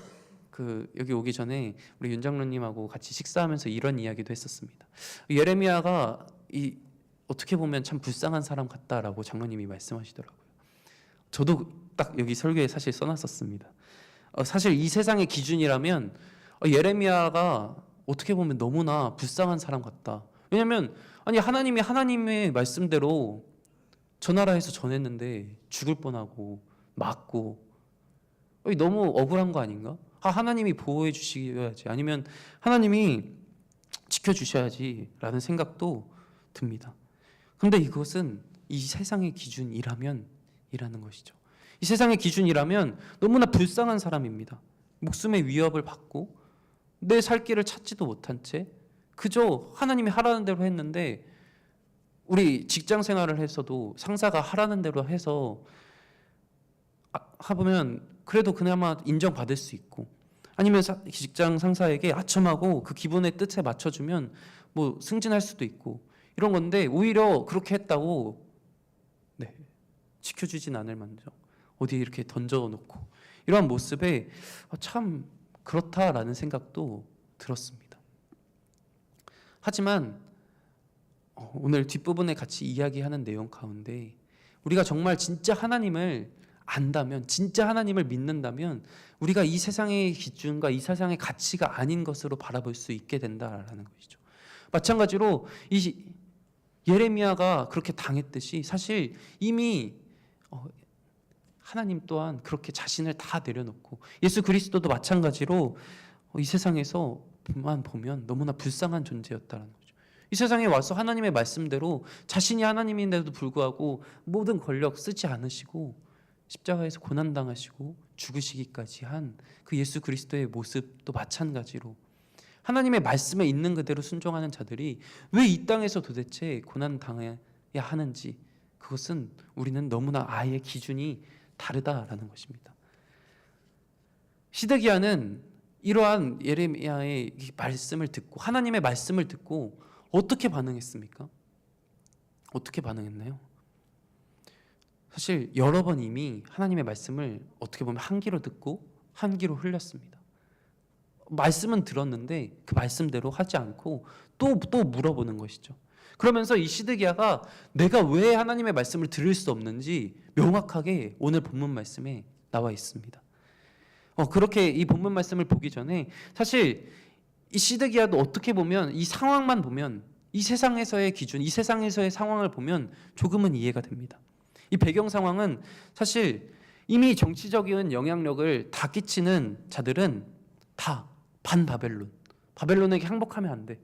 여기 오기 전에 우리 윤 장로님하고 같이 식사하면서 이런 이야기도 했었습니다. 예레미야가 어떻게 보면 참 불쌍한 사람 같다라고 장로님이 말씀하시더라고요. 저도 딱 여기 설교에 사실 써놨었습니다. 사실 이 세상의 기준이라면 예레미야가 어떻게 보면 너무나 불쌍한 사람 같다. 왜냐하면 하나님이 하나님의 말씀대로 전하라 해서 전했는데 죽을 뻔하고 맞고 너무 억울한 거 아닌가? 하나님이 보호해 주셔야지 아니면 하나님이 지켜주셔야지 라는 생각도 듭니다. 근데 이것은 이 세상의 기준이라면 이라는 것이죠. 이 세상의 기준이라면 너무나 불쌍한 사람입니다. 목숨의 위협을 받고 내 살 길을 찾지도 못한 채 그저 하나님이 하라는 대로 했는데, 우리 직장 생활을 해서도 상사가 하라는 대로 해서 하면 그래도 그나마 인정받을 수 있고, 아니면 직장 상사에게 아첨하고 그 기본의 뜻에 맞춰주면 뭐 승진할 수도 있고 이런 건데, 오히려 그렇게 했다고 지켜주진 않을 만정 어디에 이렇게 던져놓고 이러한 모습에 참 그렇다라는 생각도 들었습니다. 하지만 오늘 뒷부분에 같이 이야기하는 내용 가운데 우리가 정말 진짜 하나님을 안다면, 진짜 하나님을 믿는다면 우리가 이 세상의 기준과 이 세상의 가치가 아닌 것으로 바라볼 수 있게 된다라는 것이죠. 마찬가지로 이 예레미야가 그렇게 당했듯이 사실 이미 하나님 또한 그렇게 자신을 다 내려놓고, 예수 그리스도도 마찬가지로 이 세상에서만 보면 너무나 불쌍한 존재였다는 거죠. 이 세상에 와서 하나님의 말씀대로 자신이 하나님인데도 불구하고 모든 권력 쓰지 않으시고 십자가에서 고난당하시고 죽으시기까지 한 그 예수 그리스도의 모습도 마찬가지로 하나님의 말씀에 있는 그대로 순종하는 자들이 왜 이 땅에서 도대체 고난당해야 하는지, 그것은 우리는 너무나 아예 기준이 다르다라는 것입니다. 시드기야는 이러한 예레미야의 말씀을 듣고, 하나님의 말씀을 듣고 어떻게 반응했습니까? 어떻게 반응했나요? 사실 여러 번 이미 하나님의 말씀을 어떻게 보면 한 귀로 듣고 한 귀로 흘렸습니다. 말씀은 들었는데 그 말씀대로 하지 않고 또 물어보는 것이죠. 그러면서 이 시드기야가 내가 왜 하나님의 말씀을 들을 수 없는지 명확하게 오늘 본문 말씀에 나와 있습니다. 그렇게 이 본문 말씀을 보기 전에 사실 이 시드기야도 어떻게 보면 이 상황만 보면, 이 세상에서의 기준, 이 세상에서의 상황을 보면 조금은 이해가 됩니다. 이 배경 상황은 사실 이미 정치적인 영향력을 다 끼치는 자들은 다 반바벨론, 바벨론에게 항복하면 안 돼,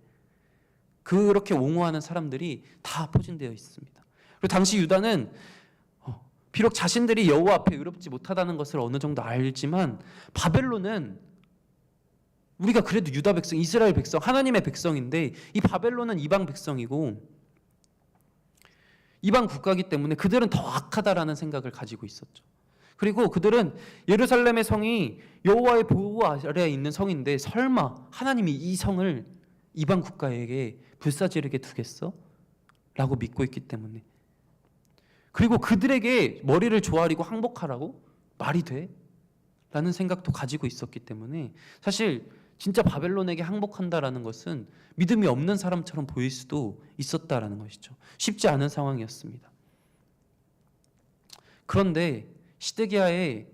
그렇게 옹호하는 사람들이 다 포진되어 있습니다. 그리고 당시 유다는 비록 자신들이 여호와 앞에 의롭지 못하다는 것을 어느 정도 알지만, 바벨론은 우리가 그래도 유다 백성, 이스라엘 백성, 하나님의 백성인데 이 바벨론은 이방 백성이고 이방 국가이기 때문에 그들은 더 악하다라는 생각을 가지고 있었죠. 그리고 그들은 예루살렘의 성이 여호와의 보호 아래에 있는 성인데 설마 하나님이 이 성을 이방 국가에게 불사지르게 두겠어? 라고 믿고 있기 때문에, 그리고 그들에게 머리를 조아리고 항복하라고 말이 돼? 라는 생각도 가지고 있었기 때문에 사실 진짜 바벨론에게 항복한다라는 것은 믿음이 없는 사람처럼 보일 수도 있었다라는 것이죠. 쉽지 않은 상황이었습니다. 그런데 시드기야의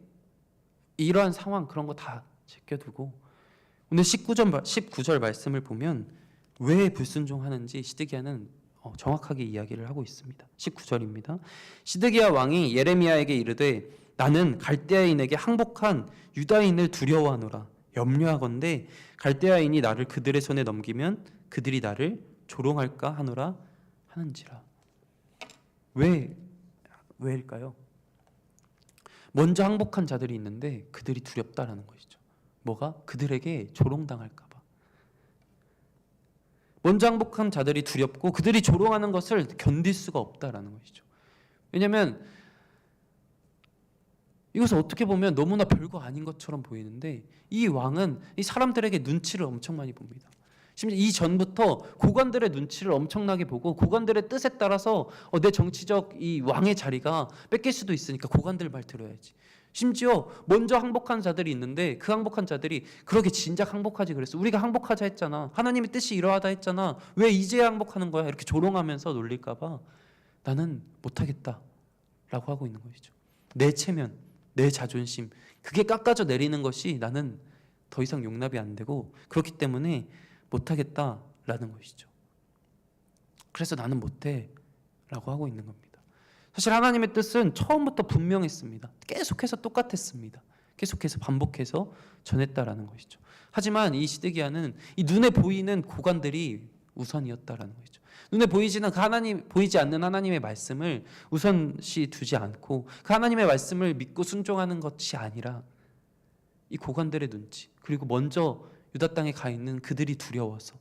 이러한 상황, 그런 거 다 제껴두고 오늘 19절 말씀을 보면 왜 불순종하는지 시드기야는 정확하게 이야기를 하고 있습니다. 19절입니다. 시드기야 왕이 예레미야에게 이르되 나는 갈대아인에게 항복한 유다인을 두려워하노라. 염려하건대 갈대아인이 나를 그들의 손에 넘기면 그들이 나를 조롱할까 하노라 하는지라. 왜일까요? 먼저 항복한 자들이 있는데 그들이 두렵다라는 것이죠. 뭐가? 그들에게 조롱당할까 봐. 먼저 항복한 자들이 두렵고 그들이 조롱하는 것을 견딜 수가 없다라는 것이죠. 왜냐하면 이것을 어떻게 보면 너무나 별거 아닌 것처럼 보이는데 이 왕은 이 사람들에게 눈치를 엄청 많이 봅니다. 심지어 이 전부터 고관들의 눈치를 엄청나게 보고 고관들의 뜻에 따라서 내 정치적 이 왕의 자리가 뺏길 수도 있으니까 고관들 말 들어야지. 심지어 먼저 항복한 자들이 있는데 그 항복한 자들이 그렇게 진작 항복하지 그랬어. 우리가 항복하자 했잖아. 하나님의 뜻이 이러하다 했잖아. 왜 이제야 항복하는 거야? 이렇게 조롱하면서 놀릴까 봐 나는 못하겠다 라고 하고 있는 것이죠. 내 체면, 내 자존심, 그게 깎아져 내리는 것이 나는 더 이상 용납이 안 되고 그렇기 때문에 못하겠다라는 것이죠. 그래서 나는 못해 라고 하고 있는 겁니다. 사실 하나님의 뜻은 처음부터 분명했습니다. 계속해서 똑같았습니다. 계속해서 반복해서 전했다라는 것이죠. 하지만 이 시드기야는 이 눈에 보이는 고관들이 우선이었다라는 것이죠. 눈에 보이지는 그 하나님, 보이지 않는 하나님의 말씀을 우선시 두지 않고 그 하나님의 말씀을 믿고 순종하는 것이 아니라 이 고관들의 눈치, 그리고 먼저 유다 땅에 가 있는 그들이 두려워서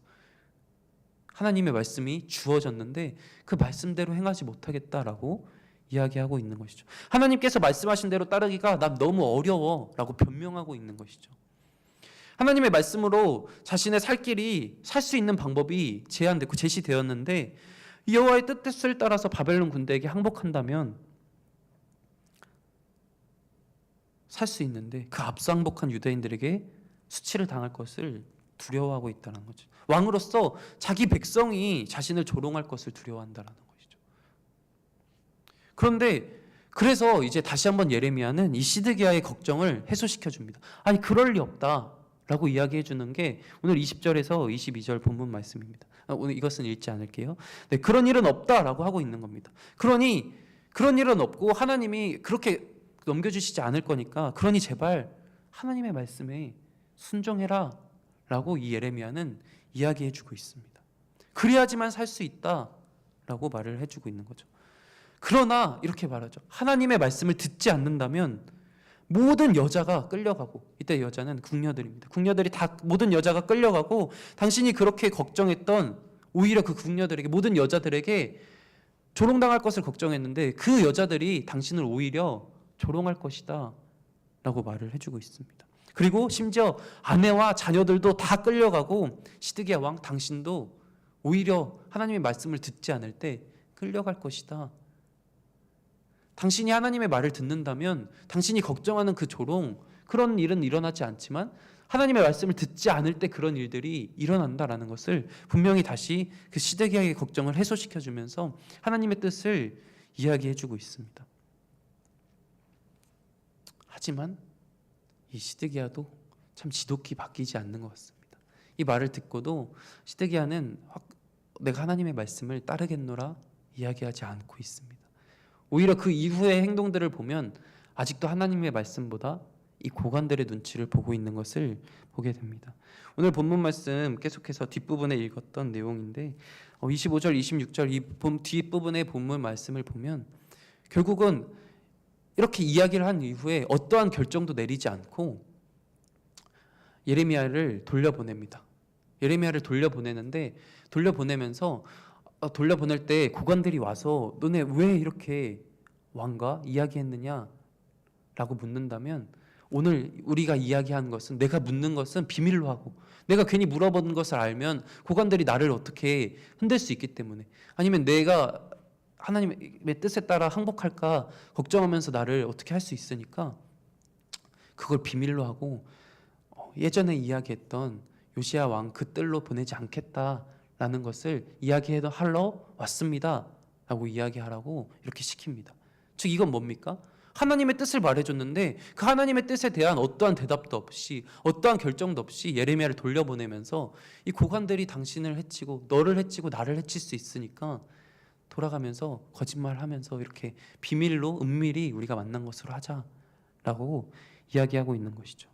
하나님의 말씀이 주어졌는데 그 말씀대로 행하지 못하겠다라고 이야기하고 있는 것이죠. 하나님께서 말씀하신 대로 따르기가 난 너무 어려워라고 변명하고 있는 것이죠. 하나님의 말씀으로 자신의 살 길이, 살 수 있는 방법이 제한됐고 제시되었는데 여호와의 뜻을 따라서 바벨론 군대에게 항복한다면 살 수 있는데 그 앞서 항복한 유대인들에게 수치를 당할 것을 두려워하고 있다는 거죠. 왕으로서 자기 백성이 자신을 조롱할 것을 두려워한다는 것이죠. 그런데 그래서 이제 다시 한번 예레미야는 이 시드기야의 걱정을 해소시켜 줍니다. 아니 그럴 리 없다라고 이야기해 주는 게 오늘 20절에서 22절 본문 말씀입니다. 오늘 이것은 읽지 않을게요. 네, 그런 일은 없다라고 하고 있는 겁니다. 그러니 그런 일은 없고 하나님이 그렇게 넘겨주시지 않을 거니까 그러니 제발 하나님의 말씀에 순종해라 라고 이 예레미야는 이야기해 주고 있습니다. 그래야지만 살 수 있다 라고 말을 해주고 있는 거죠. 그러나 이렇게 말하죠. 하나님의 말씀을 듣지 않는다면 모든 여자가 끌려가고, 이때 여자는 궁녀들입니다. 궁녀들이 다, 모든 여자가 끌려가고 당신이 그렇게 걱정했던 오히려 그 궁녀들에게, 모든 여자들에게 조롱당할 것을 걱정했는데 그 여자들이 당신을 오히려 조롱할 것이다 라고 말을 해주고 있습니다. 그리고 심지어 아내와 자녀들도 다 끌려가고 시드기야 왕 당신도 오히려 하나님의 말씀을 듣지 않을 때 끌려갈 것이다. 당신이 하나님의 말을 듣는다면 당신이 걱정하는 그 조롱, 그런 일은 일어나지 않지만 하나님의 말씀을 듣지 않을 때 그런 일들이 일어난다라는 것을 분명히 다시 그 시드기야의 걱정을 해소시켜주면서 하나님의 뜻을 이야기해주고 있습니다. 하지만 이 시드기야도 참 지독히 바뀌지 않는 것 같습니다. 이 말을 듣고도 시드기야는 내가 하나님의 말씀을 따르겠노라 이야기하지 않고 있습니다. 오히려 그 이후의 행동들을 보면 아직도 하나님의 말씀보다 이 고관들의 눈치를 보고 있는 것을 보게 됩니다. 오늘 본문 말씀 계속해서 뒷부분에 읽었던 내용인데 25절, 26절 이 뒷부분의 본문 말씀을 보면 결국은 이렇게 이야기를 한 이후에 어떠한 결정도 내리지 않고 예레미야를 돌려보냅니다. 예레미야를 돌려보내는데 돌려보낼 때 고관들이 와서 너네 왜 이렇게 왕과 이야기했느냐 라고 묻는다면 오늘 우리가 이야기한 것은, 내가 묻는 것은 비밀로 하고 내가 괜히 물어보는 것을 알면 고관들이 나를 어떻게 흔들 수 있기 때문에, 아니면 내가 하나님의 뜻에 따라 항복할까 걱정하면서 나를 어떻게 할 수 있으니까 그걸 비밀로 하고 예전에 이야기했던 요시야 왕 그 뜰로 보내지 않겠다라는 것을 하러 왔습니다 라고 이야기하라고 이렇게 시킵니다. 즉 이건 뭡니까? 하나님의 뜻을 말해줬는데 그 하나님의 뜻에 대한 어떠한 대답도 없이, 어떠한 결정도 없이 예레미야를 돌려보내면서 이 고관들이 당신을 해치고 너를 해치고 나를 해칠 수 있으니까 돌아가면서 거짓말하면서 이렇게 비밀로 은밀히 우리가 만난 것으로 하자라고 이야기하고 있는 것이죠.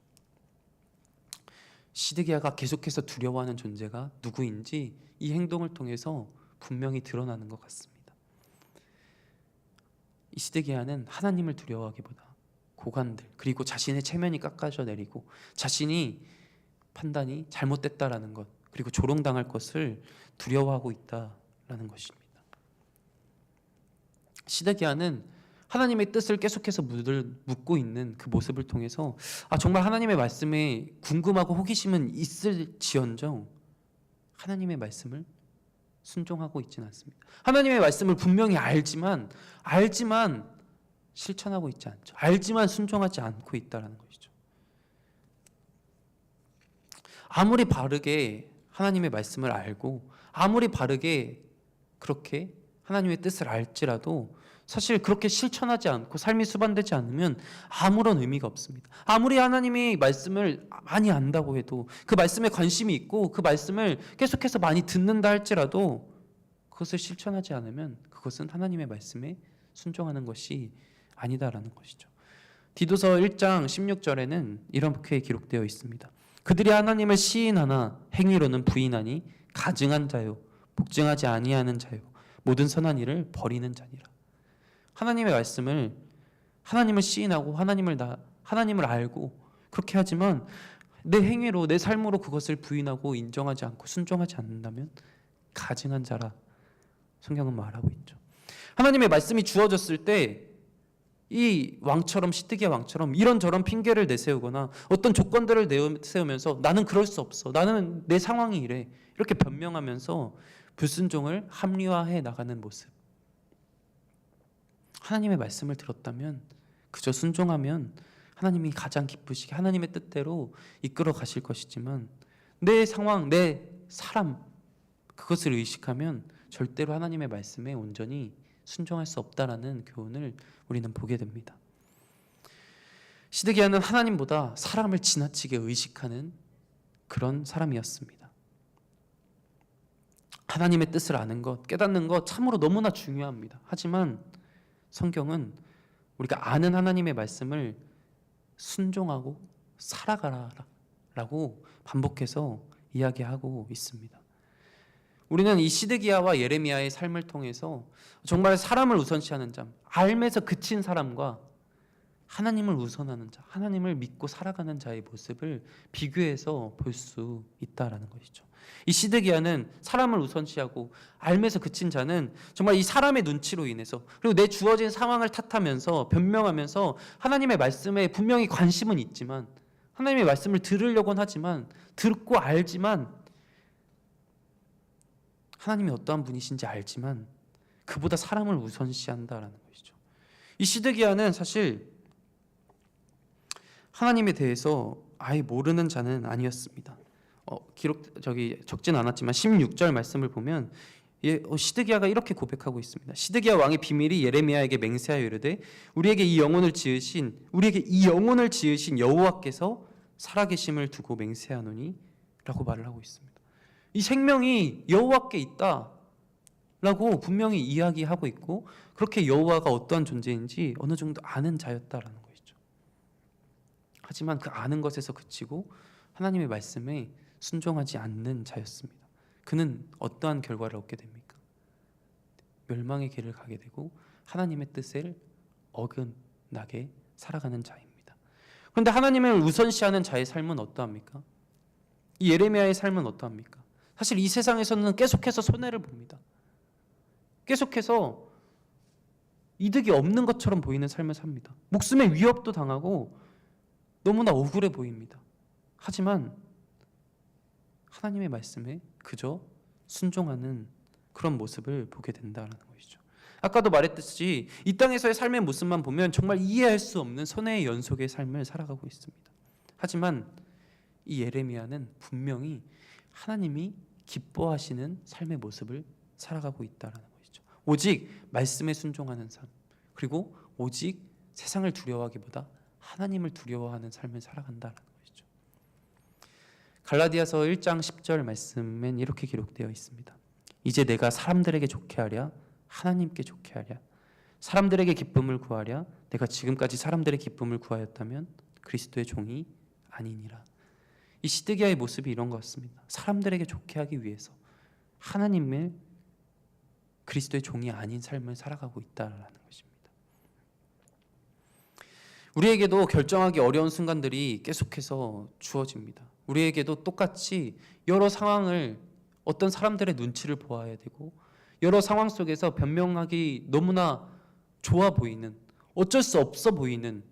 시드기야가 계속해서 두려워하는 존재가 누구인지 이 행동을 통해서 분명히 드러나는 것 같습니다. 이 시드기야는 하나님을 두려워하기보다 고관들, 그리고 자신의 체면이 깎아져 내리고 자신이 판단이 잘못됐다라는 것, 그리고 조롱당할 것을 두려워하고 있다라는 것입니다. 시드기야는 하나님의 뜻을 계속해서 묻고 있는 그 모습을 통해서 정말 하나님의 말씀에 궁금하고 호기심은 있을지언정 하나님의 말씀을 순종하고 있지는 않습니다. 하나님의 말씀을 분명히 알지만 실천하고 있지 않죠. 알지만 순종하지 않고 있다는 것이죠. 아무리 바르게 하나님의 말씀을 알고 아무리 바르게 그렇게 하나님의 뜻을 알지라도 사실 그렇게 실천하지 않고 삶이 수반되지 않으면 아무런 의미가 없습니다. 아무리 하나님이 말씀을 많이 안다고 해도, 그 말씀에 관심이 있고 그 말씀을 계속해서 많이 듣는다 할지라도 그것을 실천하지 않으면 그것은 하나님의 말씀에 순종하는 것이 아니다라는 것이죠. 디도서 1장 16절에는 이렇게 기록되어 있습니다. 그들이 하나님을 시인하나 행위로는 부인하니 가증한 자요 복종하지 아니하는 자요 모든 선한 일을 버리는 자니라. 하나님의 말씀을 하나님을 시인하고 하나님을 알고 그렇게 하지만 내 행위로 내 삶으로 그것을 부인하고 인정하지 않고 순종하지 않는다면 가증한 자라 성경은 말하고 있죠. 하나님의 말씀이 주어졌을 때 이 왕처럼 시드기야 왕처럼 이런저런 핑계를 내세우거나 어떤 조건들을 내세우면서 나는 그럴 수 없어, 나는 내 상황이 이래, 이렇게 변명하면서 불순종을 합리화해 나가는 모습. 하나님의 말씀을 들었다면 그저 순종하면 하나님이 가장 기쁘시게 하나님의 뜻대로 이끌어 가실 것이지만 내 상황, 내 사람 그것을 의식하면 절대로 하나님의 말씀에 온전히 순종할 수 없다라는 교훈을 우리는 보게 됩니다. 시드기야는 하나님보다 사람을 지나치게 의식하는 그런 사람이었습니다. 하나님의 뜻을 아는 것, 깨닫는 것 참으로 너무나 중요합니다. 하지만 성경은 우리가 아는 하나님의 말씀을 순종하고 살아가라라고 반복해서 이야기하고 있습니다. 우리는 이 시드기야와 예레미야의 삶을 통해서 정말 사람을 우선시하는 자, 알면서 그친 사람과 하나님을 우선하는 자, 하나님을 믿고 살아가는 자의 모습을 비교해서 볼 수 있다라는 것이죠. 이 시드기야는 사람을 우선시하고 알면서 그친 자는 정말 이 사람의 눈치로 인해서 그리고 내 주어진 상황을 탓하면서 변명하면서 하나님의 말씀에 분명히 관심은 있지만 하나님의 말씀을 들으려고는 하지만 듣고 알지만 하나님이 어떠한 분이신지 알지만 그보다 사람을 우선시한다라는 것이죠. 이 시드기야는 사실 하나님에 대해서 아예 모르는 자는 아니었습니다. 적진 않았지만 16절 말씀을 보면 시드기야가 이렇게 고백하고 있습니다. 시드기야 왕의 비밀이 예레미야에게 맹세하여 이르되 우리에게 이 영혼을 지으신 여호와께서 살아계심을 두고 맹세하노니 라고 말을 하고 있습니다. 이 생명이 여호와께 있다라고 분명히 이야기하고 있고 그렇게 여호와가 어떠한 존재인지 어느 정도 아는 자였다라는 것이죠. 하지만 그 아는 것에서 그치고 하나님의 말씀에 순종하지 않는 자였습니다. 그는 어떠한 결과를 얻게 됩니까? 멸망의 길을 가게 되고 하나님의 뜻을 어긋나게 살아가는 자입니다. 그런데 하나님을 우선시하는 자의 삶은 어떠합니까? 이 예레미야의 삶은 어떠합니까? 사실 이 세상에서는 계속해서 손해를 봅니다. 계속해서 이득이 없는 것처럼 보이는 삶을 삽니다. 목숨의 위협도 당하고 너무나 억울해 보입니다. 하지만 하나님의 말씀에 그저 순종하는 그런 모습을 보게 된다는 것이죠. 아까도 말했듯이 이 땅에서의 삶의 모습만 보면 정말 이해할 수 없는 손해의 연속의 삶을 살아가고 있습니다. 하지만 이 예레미야는 분명히 하나님이 기뻐하시는 삶의 모습을 살아가고 있다는 것이죠. 오직 말씀에 순종하는 삶, 그리고 오직 세상을 두려워하기보다 하나님을 두려워하는 삶을 살아간다는 것이죠. 갈라디아서 1장 10절 말씀엔 이렇게 기록되어 있습니다. 이제 내가 사람들에게 좋게 하랴 하나님께 좋게 하랴 사람들에게 기쁨을 구하랴 내가 지금까지 사람들의 기쁨을 구하였다면 그리스도의 종이 아니니라. 이 시드기야의 모습이 이런 것 같습니다. 사람들에게 좋게 하기 위해서 하나님을 그리스도의 종이 아닌 삶을 살아가고 있다라는 것입니다. 우리에게도 결정하기 어려운 순간들이 계속해서 주어집니다. 우리에게도 똑같이 여러 상황을 어떤 사람들의 눈치를 보아야 되고 여러 상황 속에서 변명하기 너무나 좋아 보이는 어쩔 수 없어 보이는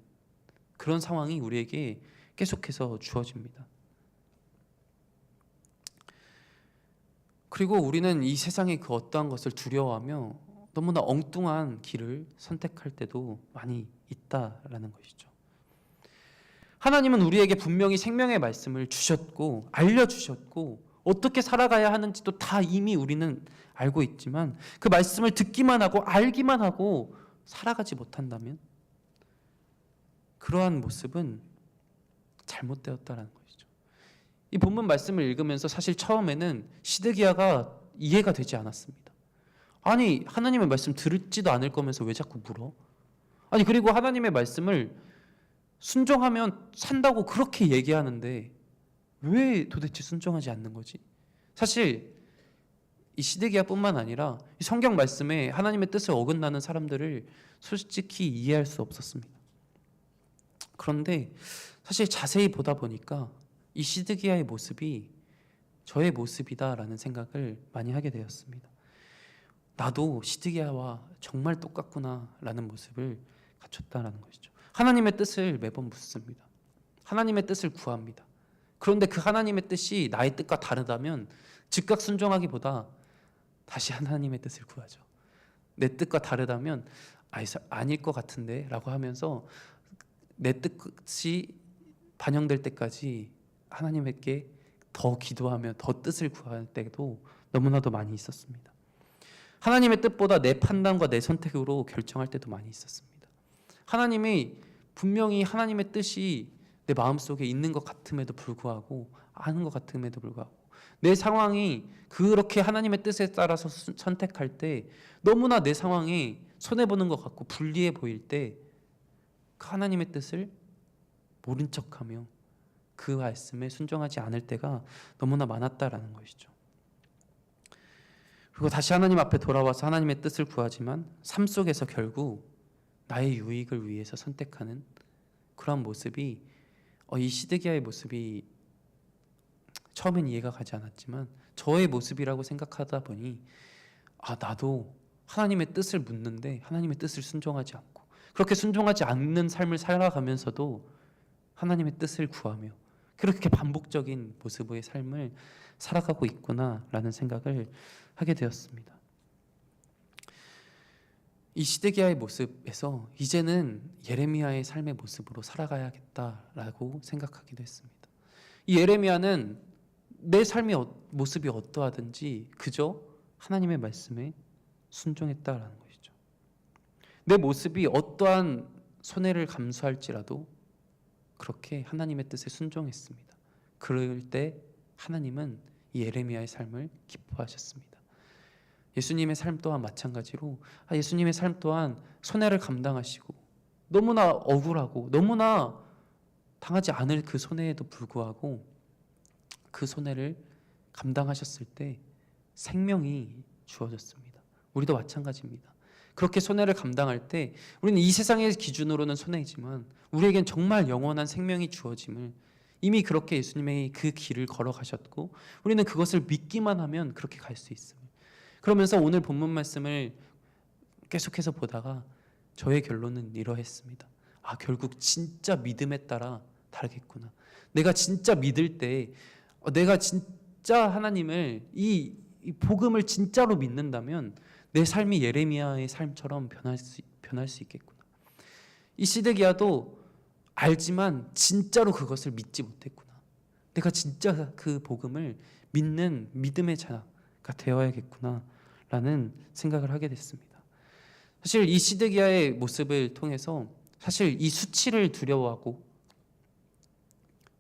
그런 상황이 우리에게 계속해서 주어집니다. 그리고 우리는 이 세상의 그 어떠한 것을 두려워하며 너무나 엉뚱한 길을 선택할 때도 많이 있다라는 것이죠. 하나님은 우리에게 분명히 생명의 말씀을 주셨고 알려주셨고 어떻게 살아가야 하는지도 다 이미 우리는 알고 있지만 그 말씀을 듣기만 하고 알기만 하고 살아가지 못한다면 그러한 모습은 잘못되었다라는 것이죠. 이 본문 말씀을 읽으면서 사실 처음에는 시드기야가 이해가 되지 않았습니다. 아니 하나님의 말씀 들지도 않을 거면서 왜 자꾸 물어? 아니 그리고 하나님의 말씀을 순종하면 산다고 그렇게 얘기하는데 왜 도대체 순종하지 않는 거지? 사실 이 시드기야뿐만 아니라 이 성경 말씀에 하나님의 뜻을 어긋나는 사람들을 솔직히 이해할 수 없었습니다. 그런데 사실 자세히 보다 보니까 이 시드기야의 모습이 저의 모습이다라는 생각을 많이 하게 되었습니다. 나도 시드기야와 정말 똑같구나라는 모습을 갖췄다라는 것이죠. 하나님의 뜻을 매번 묻습니다. 하나님의 뜻을 구합니다. 그런데 그 하나님의 뜻이 나의 뜻과 다르다면 즉각 순종하기보다 다시 하나님의 뜻을 구하죠. 내 뜻과 다르다면 아닐 것 같은데 라고 하면서 내 뜻이 반영될 때까지 하나님께 더 기도하며 더 뜻을 구할 때도 너무나도 많이 있었습니다. 하나님의 뜻보다 내 판단과 내 선택으로 결정할 때도 많이 있었습니다. 하나님이 분명히 하나님의 뜻이 내 마음속에 있는 것 같음에도 불구하고 아는 것 같음에도 불구하고 내 상황이 그렇게 하나님의 뜻에 따라서 선택할 때 너무나 내 상황이 손해보는 것 같고 불리해 보일 때 그 하나님의 뜻을 모른 척하며 그 말씀에 순종하지 않을 때가 너무나 많았다라는 것이죠. 그리고 다시 하나님 앞에 돌아와서 하나님의 뜻을 구하지만 삶 속에서 결국 나의 유익을 위해서 선택하는 그런 모습이 이 시드기야의 모습이 처음엔 이해가 가지 않았지만 저의 모습이라고 생각하다 보니 나도 하나님의 뜻을 묻는데 하나님의 뜻을 순종하지 않고 그렇게 순종하지 않는 삶을 살아가면서도 하나님의 뜻을 구하며 그렇게 반복적인 모습의 삶을 살아가고 있구나라는 생각을 하게 되었습니다. 이 시드기야의 모습에서 이제는 예레미야의 삶의 모습으로 살아가야겠다라고 생각하기도 했습니다. 이 예레미야는 내 삶의 모습이 어떠하든지 그저 하나님의 말씀에 순종했다라는 것이죠. 내 모습이 어떠한 손해를 감수할지라도 그렇게 하나님의 뜻에 순종했습니다. 그럴 때 하나님은 이 예레미야의 삶을 기뻐하셨습니다. 예수님의 삶 또한 마찬가지로 예수님의 삶 또한 손해를 감당하시고 너무나 억울하고 너무나 당하지 않을 그 손해에도 불구하고 그 손해를 감당하셨을 때 생명이 주어졌습니다. 우리도 마찬가지입니다. 그렇게 손해를 감당할 때 우리는 이 세상의 기준으로는 손해이지만 우리에겐 정말 영원한 생명이 주어짐을 이미 그렇게 예수님의 그 길을 걸어가셨고 우리는 그것을 믿기만 하면 그렇게 갈 수 있습니다. 그러면서 오늘 본문 말씀을 계속해서 보다가 저의 결론은 이러했습니다. 결국 진짜 믿음에 따라 다르겠구나. 내가 진짜 믿을 때 내가 진짜 하나님을 이 복음을 진짜로 믿는다면 내 삶이 예레미야의 삶처럼 변할 수 있겠구나. 이 시드기야도 알지만 진짜로 그것을 믿지 못했구나. 내가 진짜 그 복음을 믿는 믿음의 자가 되어야겠구나 라는 생각을 하게 됐습니다. 사실 이 시드기야의 모습을 통해서 사실 이 수치를 두려워하고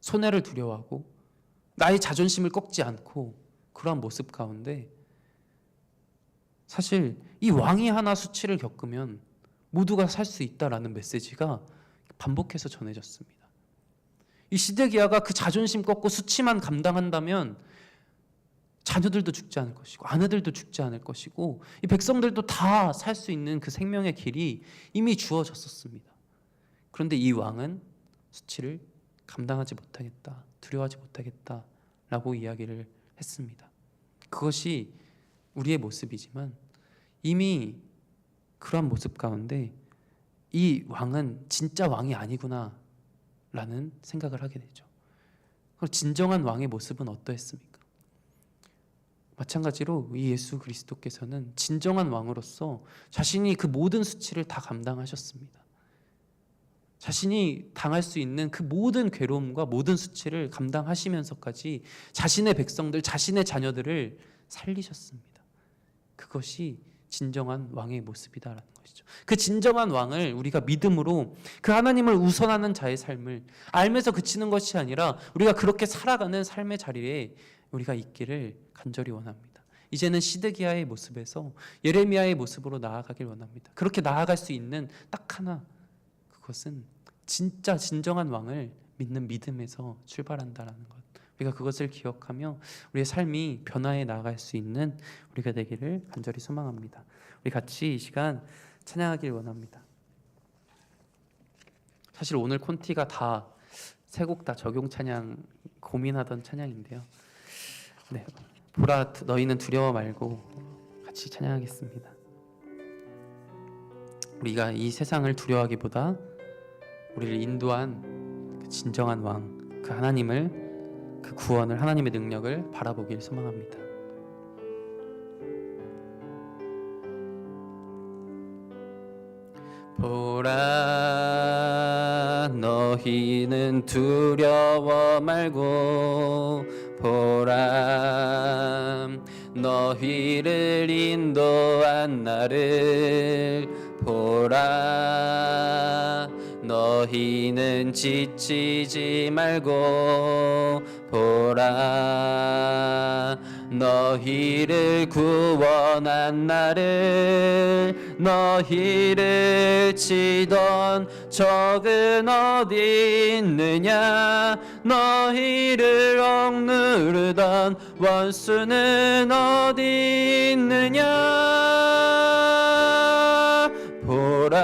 손해를 두려워하고 나의 자존심을 꺾지 않고 그러한 모습 가운데 사실 이 왕이 하나 수치를 겪으면 모두가 살 수 있다라는 메시지가 반복해서 전해졌습니다. 이 시드기야가 그 자존심 꺾고 수치만 감당한다면 자녀들도 죽지 않을 것이고 아내들도 죽지 않을 것이고 이 백성들도 다 살 수 있는 그 생명의 길이 이미 주어졌었습니다. 그런데 이 왕은 수치를 감당하지 못하겠다, 두려워하지 못하겠다라고 이야기를 했습니다. 그것이 우리의 모습이지만 이미 그러한 모습 가운데 이 왕은 진짜 왕이 아니구나 라는 생각을 하게 되죠. 그럼 진정한 왕의 모습은 어떠했습니까? 마찬가지로 이 예수 그리스도께서는 진정한 왕으로서 자신이 그 모든 수치를 다 감당하셨습니다. 자신이 당할 수 있는 그 모든 괴로움과 모든 수치를 감당하시면서까지 자신의 백성들, 자신의 자녀들을 살리셨습니다. 그것이 진정한 왕의 모습이다라는 것이죠. 그 진정한 왕을 우리가 믿음으로 그 하나님을 우선하는 자의 삶을 알면서 그치는 것이 아니라 우리가 그렇게 살아가는 삶의 자리에 우리가 있기를 간절히 원합니다. 이제는 시드기야의 모습에서 예레미야의 모습으로 나아가길 원합니다. 그렇게 나아갈 수 있는 딱 하나, 그것은 진짜 진정한 왕을 믿는 믿음에서 출발한다라는 것. 우리가 그것을 기억하며 우리의 삶이 변화해 나아갈 수 있는 우리가 되기를 간절히 소망합니다. 우리 같이 이 시간 찬양하길 원합니다. 사실 오늘 콘티가 다 세 곡 다 적용 찬양 고민하던 찬양인데요. 네, 보라 너희는 두려워 말고 같이 찬양하겠습니다. 우리가 이 세상을 두려워하기보다 우리를 인도한 그 진정한 왕, 그 하나님을, 그 구원을, 하나님의 능력을 바라보길 소망합니다. 보라 너희는 두려워 말고 보라 너희를 인도한 나를 보라 너희는 지치지 말고 보라 너희를 구원한 나를 너희를 치던 적은 어디 있느냐 너희를 억누르던 원수는 어디 있느냐 보라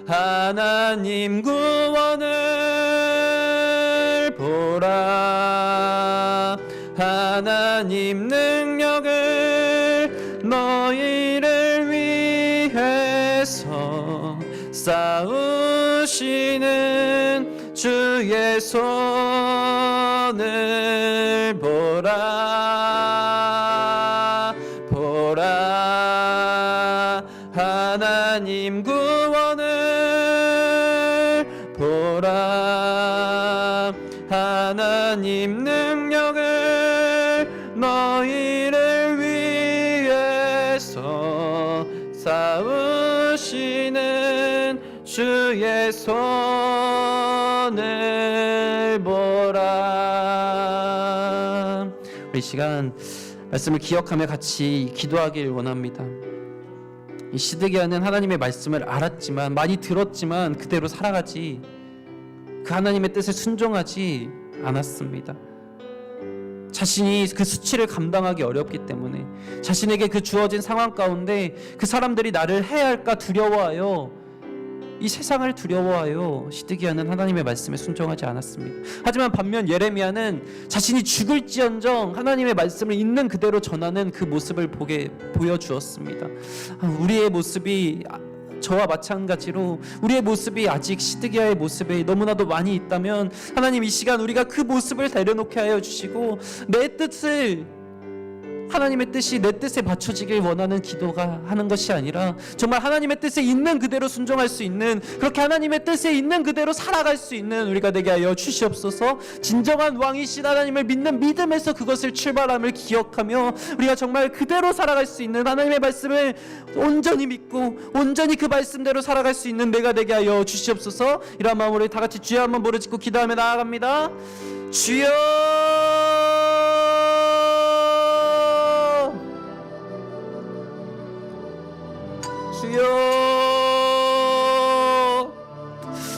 하나님 구원을 보라 하나님 능력을 너희를 위해서 싸우시는 주의 손을 보라 보라 하나님 구원을 보라 하나님 능력을 너희를 위해서 싸우시는 주의 손을 보라. 우리 시간 말씀을 기억하며 같이 기도하길 원합니다. 이 시드기야는 하나님의 말씀을 알았지만 많이 들었지만 그대로 살아가지 그 하나님의 뜻에 순종하지 않았습니다. 자신이 그 수치를 감당하기 어렵기 때문에 자신에게 그 주어진 상황 가운데 그 사람들이 나를 해할까 두려워하여 이 세상을 두려워하여 시드기야는 하나님의 말씀에 순종하지 않았습니다. 하지만 반면 예레미야는 자신이 죽을지언정 하나님의 말씀을 있는 그대로 전하는 그 모습을 보여주었습니다. 우리의 모습이 저와 마찬가지로 우리의 모습이 아직 시드기야의 모습에 너무나도 많이 있다면 하나님 이 시간 우리가 그 모습을 내려놓게 하여 주시고 내 뜻을 하나님의 뜻이 내 뜻에 맞춰지길 원하는 기도가 하는 것이 아니라 정말 하나님의 뜻에 있는 그대로 순종할 수 있는 그렇게 하나님의 뜻에 있는 그대로 살아갈 수 있는 우리가 되게 하여 주시옵소서. 진정한 왕이신 하나님을 믿는 믿음에서 그것을 출발함을 기억하며 우리가 정말 그대로 살아갈 수 있는 하나님의 말씀을 온전히 믿고 온전히 그 말씀대로 살아갈 수 있는 내가 되게 하여 주시옵소서. 이런 마음으로 우리 다 같이 주여 한번 부르짖고 기도하며 나아갑니다. 주여 주여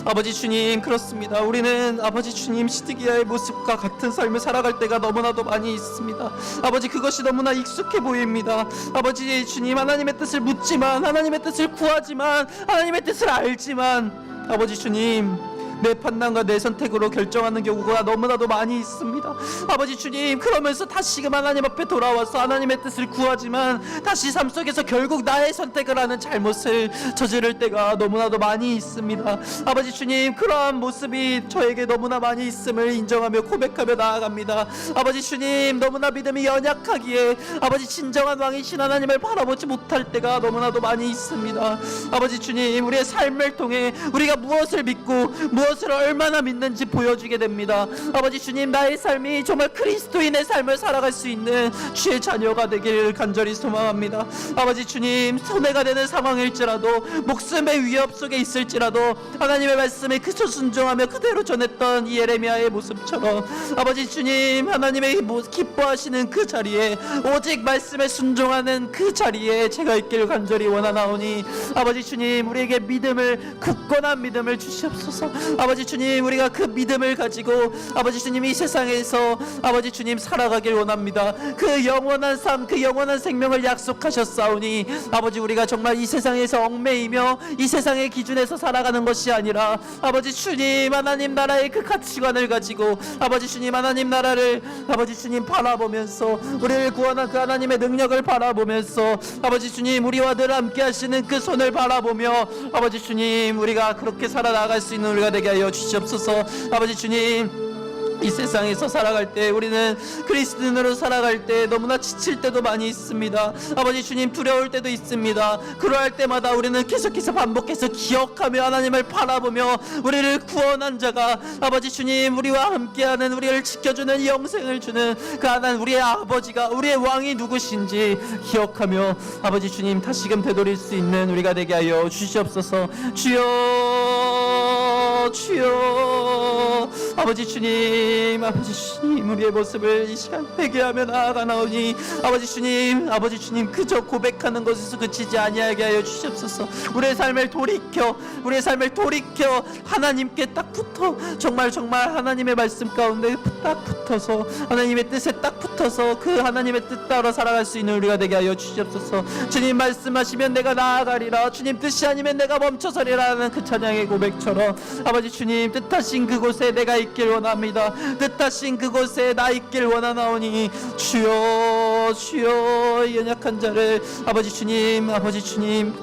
아버지 주님 그렇습니다. 우리는 아버지 주님 시드기야의 모습과 같은 삶을 살아갈 때가 너무나도 많이 있습니다. 아버지 그것이 너무나 익숙해 보입니다. 아버지 주님 하나님의 뜻을 묻지만 하나님의 뜻을 구하지만 하나님의 뜻을 알지만 아버지 주님 내 판단과 내 선택으로 결정하는 경우가 너무나도 많이 있습니다. 아버지 주님 그러면서 다시금 하나님 앞에 돌아와서 하나님의 뜻을 구하지만 다시 삶 속에서 결국 나의 선택을 하는 잘못을 저지를 때가 너무나도 많이 있습니다. 아버지 주님 그러한 모습이 저에게 너무나 많이 있음을 인정하며 고백하며 나아갑니다. 아버지 주님 너무나 믿음이 연약하기에 아버지 진정한 왕이신 하나님을 바라보지 못할 때가 너무나도 많이 있습니다. 아버지 주님 우리의 삶을 통해 우리가 무엇을 믿고 무엇을 얼마나 믿는지 보여주게 됩니다. 아버지 주님 나의 삶이 정말 그리스도인의 삶을 살아갈 수 있는 주의 자녀가 되길 간절히 소망합니다. 아버지 주님 손해가 되는 상황일지라도 목숨의 위협 속에 있을지라도 하나님의 말씀에 그저 순종하며 그대로 전했던 이 예레미야의 모습처럼 아버지 주님 하나님의 기뻐하시는 그 자리에 오직 말씀에 순종하는 그 자리에 제가 있길 간절히 원하나오니 아버지 주님 우리에게 믿음을 굳건한 믿음을 주시옵소서. 아버지 주님, 우리가 그 믿음을 가지고 아버지 주님 이 세상에서 아버지 주님 살아가길 원합니다. 그 영원한 삶, 그 영원한 생명을 약속하셨사오니 아버지, 우리가 정말 이 세상에서 얽매이며 이 세상의 기준에서 살아가는 것이 아니라 아버지 주님 하나님 나라의 그 가치관을 가지고 아버지 주님 하나님 나라를 아버지 주님 바라보면서, 우리를 구원한 그 하나님의 능력을 바라보면서 아버지 주님 우리와 늘 함께 하시는 그 손을 바라보며 아버지 주님 우리가 그렇게 살아나갈 수 있는 우리가 되게 하여 주시옵소서. 아버지 주님, 이 세상에서 살아갈 때, 우리는 그리스도인으로 살아갈 때 너무나 지칠 때도 많이 있습니다. 아버지 주님, 두려울 때도 있습니다. 그러할 때마다 우리는 계속해서 반복해서 기억하며 하나님을 바라보며 우리를 구원한 자가 아버지 주님 우리와 함께하는, 우리를 지켜주는, 영생을 주는 그 하나님 우리의 아버지가, 우리의 왕이 누구신지 기억하며 아버지 주님 다시금 되돌릴 수 있는 우리가 되게 하여 주시옵소서. 주여, 주여, 아버지 주님, 아버지 주님, 우리의 모습을 이 시간 회개하며 나아가나오니 아버지 주님 그저 고백하는 것에서 그치지 아니하게 하여 주시옵소서. 우리의 삶을 돌이켜 하나님께 딱 붙어, 정말 하나님의 말씀 가운데 딱 붙어서, 하나님의 뜻에 딱 붙어서 그 하나님의 뜻 따라 살아갈 수 있는 우리가 되게 하여 주시옵소서. 주님 말씀하시면 내가 나아가리라, 주님 뜻이 아니면 내가 멈춰서리라는 그 찬양의 고백처럼 아버지 주님 뜻하신 그곳에 내가 있길 원합니다. 뜻하신 그곳에 나 있길 원하나오니 주여, 주여, 이 연약한 자를 아버지 주님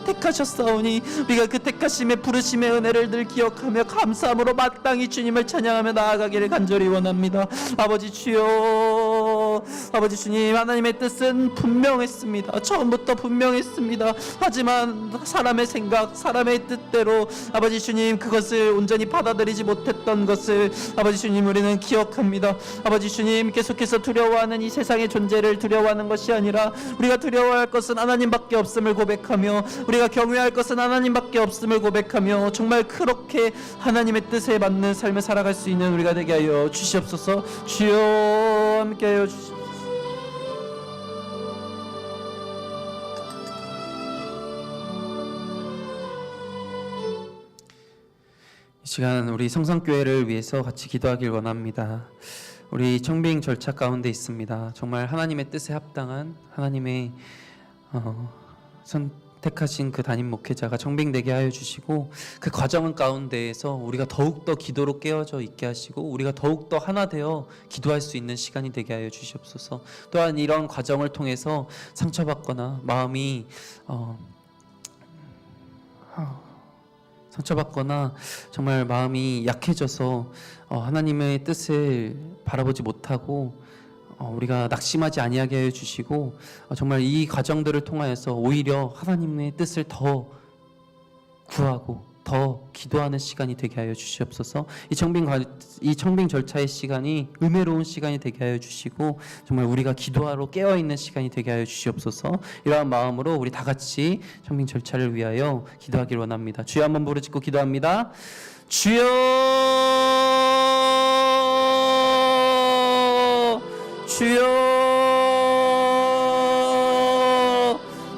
택하셨사오니 우리가 그 택하심의 부르심의 은혜를 늘 기억하며 감사함으로 마땅히 주님을 찬양하며 나아가기를 간절히 원합니다. 아버지 주여, 아버지 주님, 하나님의 뜻은 분명했습니다. 처음부터 분명했습니다. 하지만 사람의 생각, 사람의 뜻대로 아버지 주님 그것을 온전히 받아들이지 못했던 것을 아버지 주님 우리는 기억합니다. 아버지 주님, 계속해서 두려워하는 이 세상의 존재를 두려워하는 것이 아니라 우리가 두려워할 것은 하나님밖에 없음을 고백하며, 우리가 경외할 것은 하나님밖에 없음을 고백하며 정말 그렇게 하나님의 뜻에 맞는 삶을 살아갈 수 있는 우리가 되게 하여 주시옵소서. 주여, 함께 하여 주시옵소서. 이 시간 우리 성산교회를 위해서 같이 기도하길 원합니다. 우리 청빙 절차 가운데 있습니다. 정말 하나님의 뜻에 합당한, 하나님의 선택하신 그 담임 목회자가 청빙되게 하여 주시고, 그 과정 가운데에서 우리가 더욱더 기도로 깨어져 있게 하시고 우리가 더욱더 하나 되어 기도할 수 있는 시간이 되게 하여 주시옵소서. 또한 이런 과정을 통해서 상처받거나 마음이 상처받거나 정말 마음이 약해져서 하나님의 뜻을 바라보지 못하고 우리가 낙심하지 아니하게 해 주시고, 정말 이 과정들을 통하여서 오히려 하나님의 뜻을 더 구하고 더 기도하는 시간이 되게 하여 주시옵소서. 이 청빙 절차의 시간이 은혜로운 시간이 되게 하여 주시고 정말 우리가 기도하러 깨어있는 시간이 되게 하여 주시옵소서. 이러한 마음으로 우리 다 같이 청빙 절차를 위하여 기도하길 원합니다. 주여, 한번 부르짖고 기도합니다. 주여, 주여,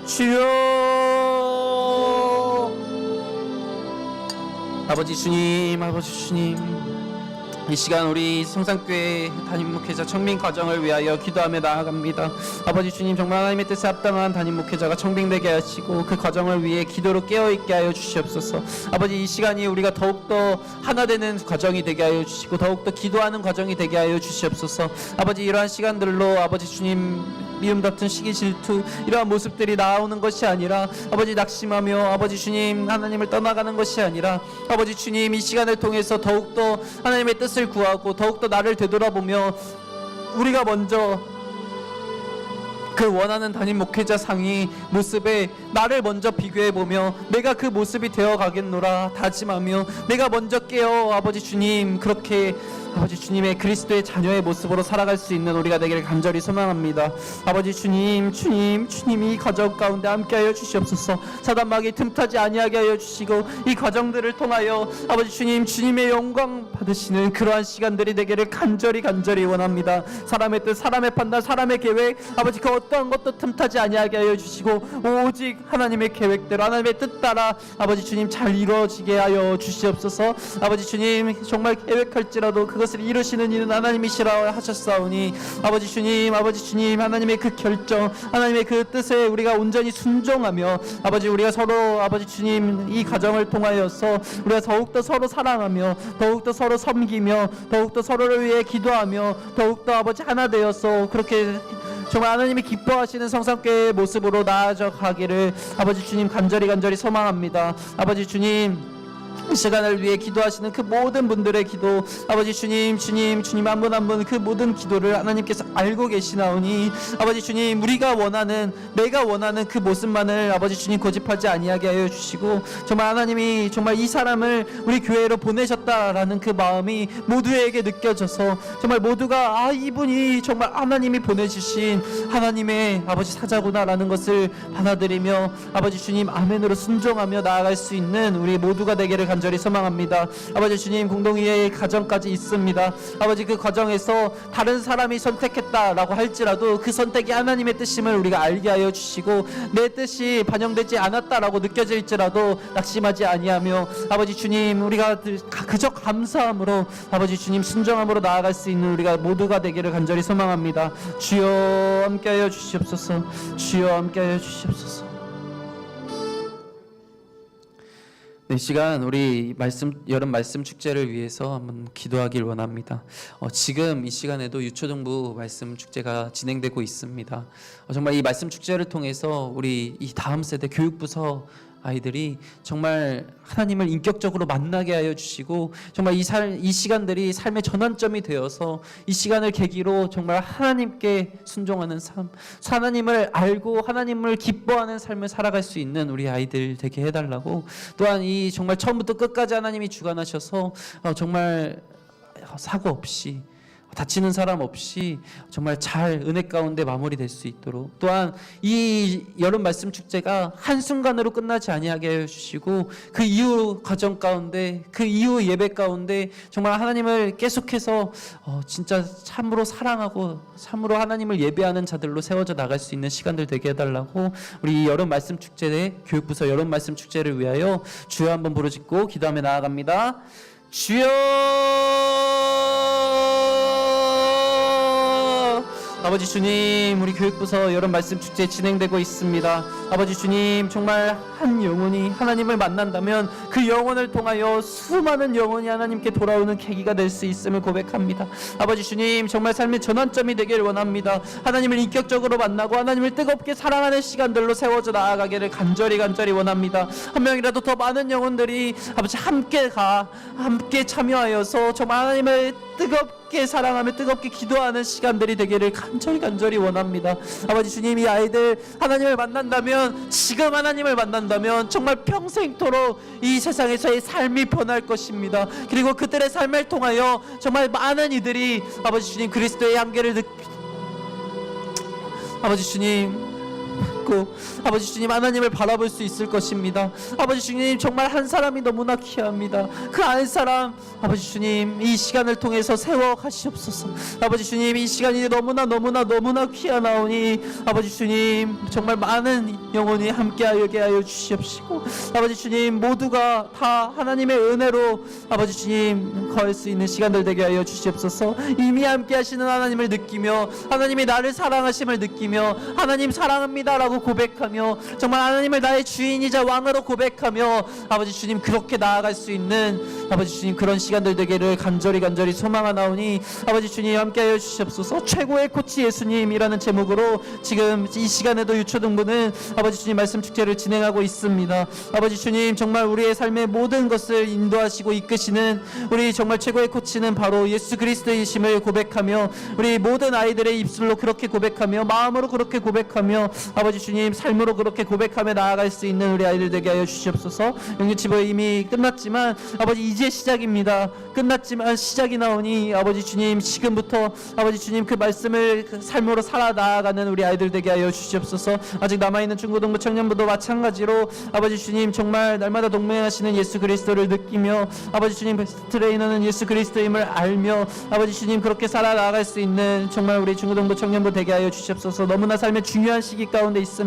주여. 아버지 주님, 이 시간 우리 성산교회 담임 목회자 청빙 과정을 위하여 기도하며 나아갑니다. 아버지 주님, 정말 하나님의 뜻에 합당한 담임 목회자가 청빙되게 하시고 그 과정을 위해 기도로 깨어있게 하여 주시옵소서. 아버지, 이 시간이 우리가 더욱더 하나 되는 과정이 되게 하여 주시고 더욱더 기도하는 과정이 되게 하여 주시옵소서. 아버지, 이러한 시간들로 아버지 주님 미움 다툰 시기 질투 이러한 모습들이 나오는 것이 아니라 아버지 낙심하며 아버지 주님 하나님을 떠나가는 것이 아니라 아버지 주님 이 시간을 통해서 더욱더 하나님의 뜻을 구하고 더욱더 나를 되돌아보며 우리가 먼저 그 원하는 담임 목회자 상의 모습에 나를 먼저 비교해보며 내가 그 모습이 되어가겠노라 다짐하며 내가 먼저 깨어 아버지 주님 그렇게 아버지 주님의 그리스도의 자녀의 모습으로 살아갈 수 있는 우리가 되기를 간절히 소망합니다. 아버지 주님이 이 가정 가운데 함께하여 주시옵소서. 사단마귀 틈타지 아니하게 하여 주시고 이 과정들을 통하여 아버지 주님의 영광 받으시는 그러한 시간들이 되기를 간절히 원합니다. 사람의 뜻, 사람의 판단, 사람의 계획, 아버지 그 어떠한 것도 틈타지 아니하게 하여 주시고 오직 하나님의 계획대로 하나님의 뜻 따라 아버지 주님 잘 이루어지게 하여 주시옵소서. 아버지 주님 정말 계획할지라도 그것을 이루시는 이는 하나님이시라 하셨사오니 아버지 주님 하나님의 그 결정, 하나님의 그 뜻에 우리가 온전히 순종하며 아버지 우리가 서로 아버지 주님 이 가정을 통하여서 우리가 더욱더 서로 사랑하며 더욱더 서로 섬기며 더욱더 서로를 위해 기도하며 더욱더 아버지 하나 되어서 그렇게 정말 하나님이 기뻐하시는 성삼교회의 모습으로 나아져 가기를 아버지 주님 간절히 소망합니다. 아버지 주님 이 시간을 위해 기도하시는 그 모든 분들의 기도 아버지 주님 한 분 한 분 그 모든 기도를 하나님께서 알고 계시나오니 아버지 주님 내가 원하는 그 모습만을 아버지 주님 고집하지 아니하게 하여 주시고 정말 하나님이 정말 이 사람을 우리 교회로 보내셨다라는 그 마음이 모두에게 느껴져서 정말 모두가 이분이 정말 하나님이 보내주신 하나님의 아버지 사자구나라는 것을 받아들이며 아버지 주님 아멘으로 순종하며 나아갈 수 있는 우리 모두가 되기를 간절히 소망합니다. 아버지 주님 공동의의 가정까지 있습니다. 아버지 그 과정에서 다른 사람이 선택했다라고 할지라도 그 선택이 하나님의 뜻임을 우리가 알게 하여 주시고 내 뜻이 반영되지 않았다라고 느껴질지라도 낙심하지 아니하며 아버지 주님 우리가 그저 감사함으로 아버지 주님 순종함으로 나아갈 수 있는 우리가 모두가 되기를 간절히 소망합니다. 주여 함께하여 주시옵소서. 주여 함께하여 주시옵소서. 이 시간 우리 여름 말씀 축제를 위해서 한번 기도하길 원합니다. 지금 이 시간에도 유초등부 말씀 축제가 진행되고 있습니다. 정말 이 말씀 축제를 통해서 우리 이 다음 세대 교육부서 아이들이 정말 하나님을 인격적으로 만나게 하여 주시고 정말 이 시간들이 삶의 전환점이 되어서 이 시간을 계기로 정말 하나님께 순종하는 삶, 하나님을 알고 하나님을 기뻐하는 삶을 살아갈 수 있는 우리 아이들 되게 해달라고 또한 이 정말 처음부터 끝까지 하나님이 주관하셔서 정말 사고 없이 다치는 사람 없이 정말 잘 은혜 가운데 마무리될 수 있도록 또한 이 여름 말씀 축제가 한순간으로 끝나지 아니하게 해주시고 그 이후 과정 가운데 그 이후 예배 가운데 정말 하나님을 계속해서 진짜 참으로 사랑하고 참으로 하나님을 예배하는 자들로 세워져 나갈 수 있는 시간들 되게 해달라고 우리 이 여름 말씀 축제의 교육부서 여름 말씀 축제를 위하여 주여 한번 부르짖고 기도하며 나아갑니다. 주여 아버지 주님 우리 교육부서 여름 말씀 축제 진행되고 있습니다. 아버지 주님 정말 한 영혼이 하나님을 만난다면 그 영혼을 통하여 수많은 영혼이 하나님께 돌아오는 계기가 될 수 있음을 고백합니다. 아버지 주님 정말 삶의 전환점이 되길 원합니다. 하나님을 인격적으로 만나고 하나님을 뜨겁게 사랑하는 시간들로 세워져 나아가기를 간절히 원합니다. 한 명이라도 더 많은 영혼들이 아버지 함께 참여하여서 정말 하나님을 뜨겁게 사랑하며 뜨겁게 기도하는 시간들이 되기를 간절히 원합니다. 아버지 주님 이 아이들 하나님을 만난다면 지금 하나님을 만난다면 정말 평생토록 이 세상에서의 삶이 변할 것입니다. 그리고 그들의 삶을 통하여 정말 많은 이들이 아버지 주님 그리스도의 향기를 아버지 주님 아버지 주님 하나님을 바라볼 수 있을 것입니다. 아버지 주님 정말 한 사람이 너무나 귀합니다. 그 한 사람 아버지 주님 이 시간을 통해서 세워 가시옵소서. 아버지 주님 이 시간이 너무나 귀하나오니 아버지 주님 정말 많은 영혼이 함께하게 하여 주시옵시고 아버지 주님 모두가 다 하나님의 은혜로 아버지 주님 거할 수 있는 시간들 되게 하여 주시옵소서. 이미 함께하시는 하나님을 느끼며 하나님이 나를 사랑하심을 느끼며 하나님 사랑합니다라고 고백하며 정말 하나님을 나의 주인이자 왕으로 고백하며 아버지 주님 그렇게 나아갈 수 있는 아버지 주님 그런 시간들 되기를 간절히 소망하나오니 아버지 주님 함께하여 주시옵소서. 최고의 코치 예수님이라는 제목으로 지금 이 시간에도 유초등부는 아버지 주님 말씀 축제를 진행하고 있습니다. 아버지 주님 정말 우리의 삶의 모든 것을 인도하시고 이끄시는 우리 정말 최고의 코치는 바로 예수 그리스도이심을 고백하며 우리 모든 아이들의 입술로 그렇게 고백하며 마음으로 그렇게 고백하며 아버지 주님 삶으로 그렇게 고백하며 나아갈 수 있는 우리 아이들 되게 하여 주시옵소서. 영유치부 이미 끝났지만 아버지 이제 시작입니다. 끝났지만 시작이 나오니 아버지 주님 지금부터 아버지 주님 그 말씀을 그 삶으로 살아 나아가는 우리 아이들 되게 하여 주시옵소서. 아직 남아있는 중고등부 청년부도 마찬가지로 아버지 주님 정말 날마다 동행하시는 예수 그리스도를 느끼며 아버지 주님 베스트 트레이너는 예수 그리스도임을 알며 아버지 주님 그렇게 살아 나아갈 수 있는 정말 우리 중고등부 청년부 되게 하여 주시옵소서. 너무나 삶의 중요한 시기 가운데 있습니다.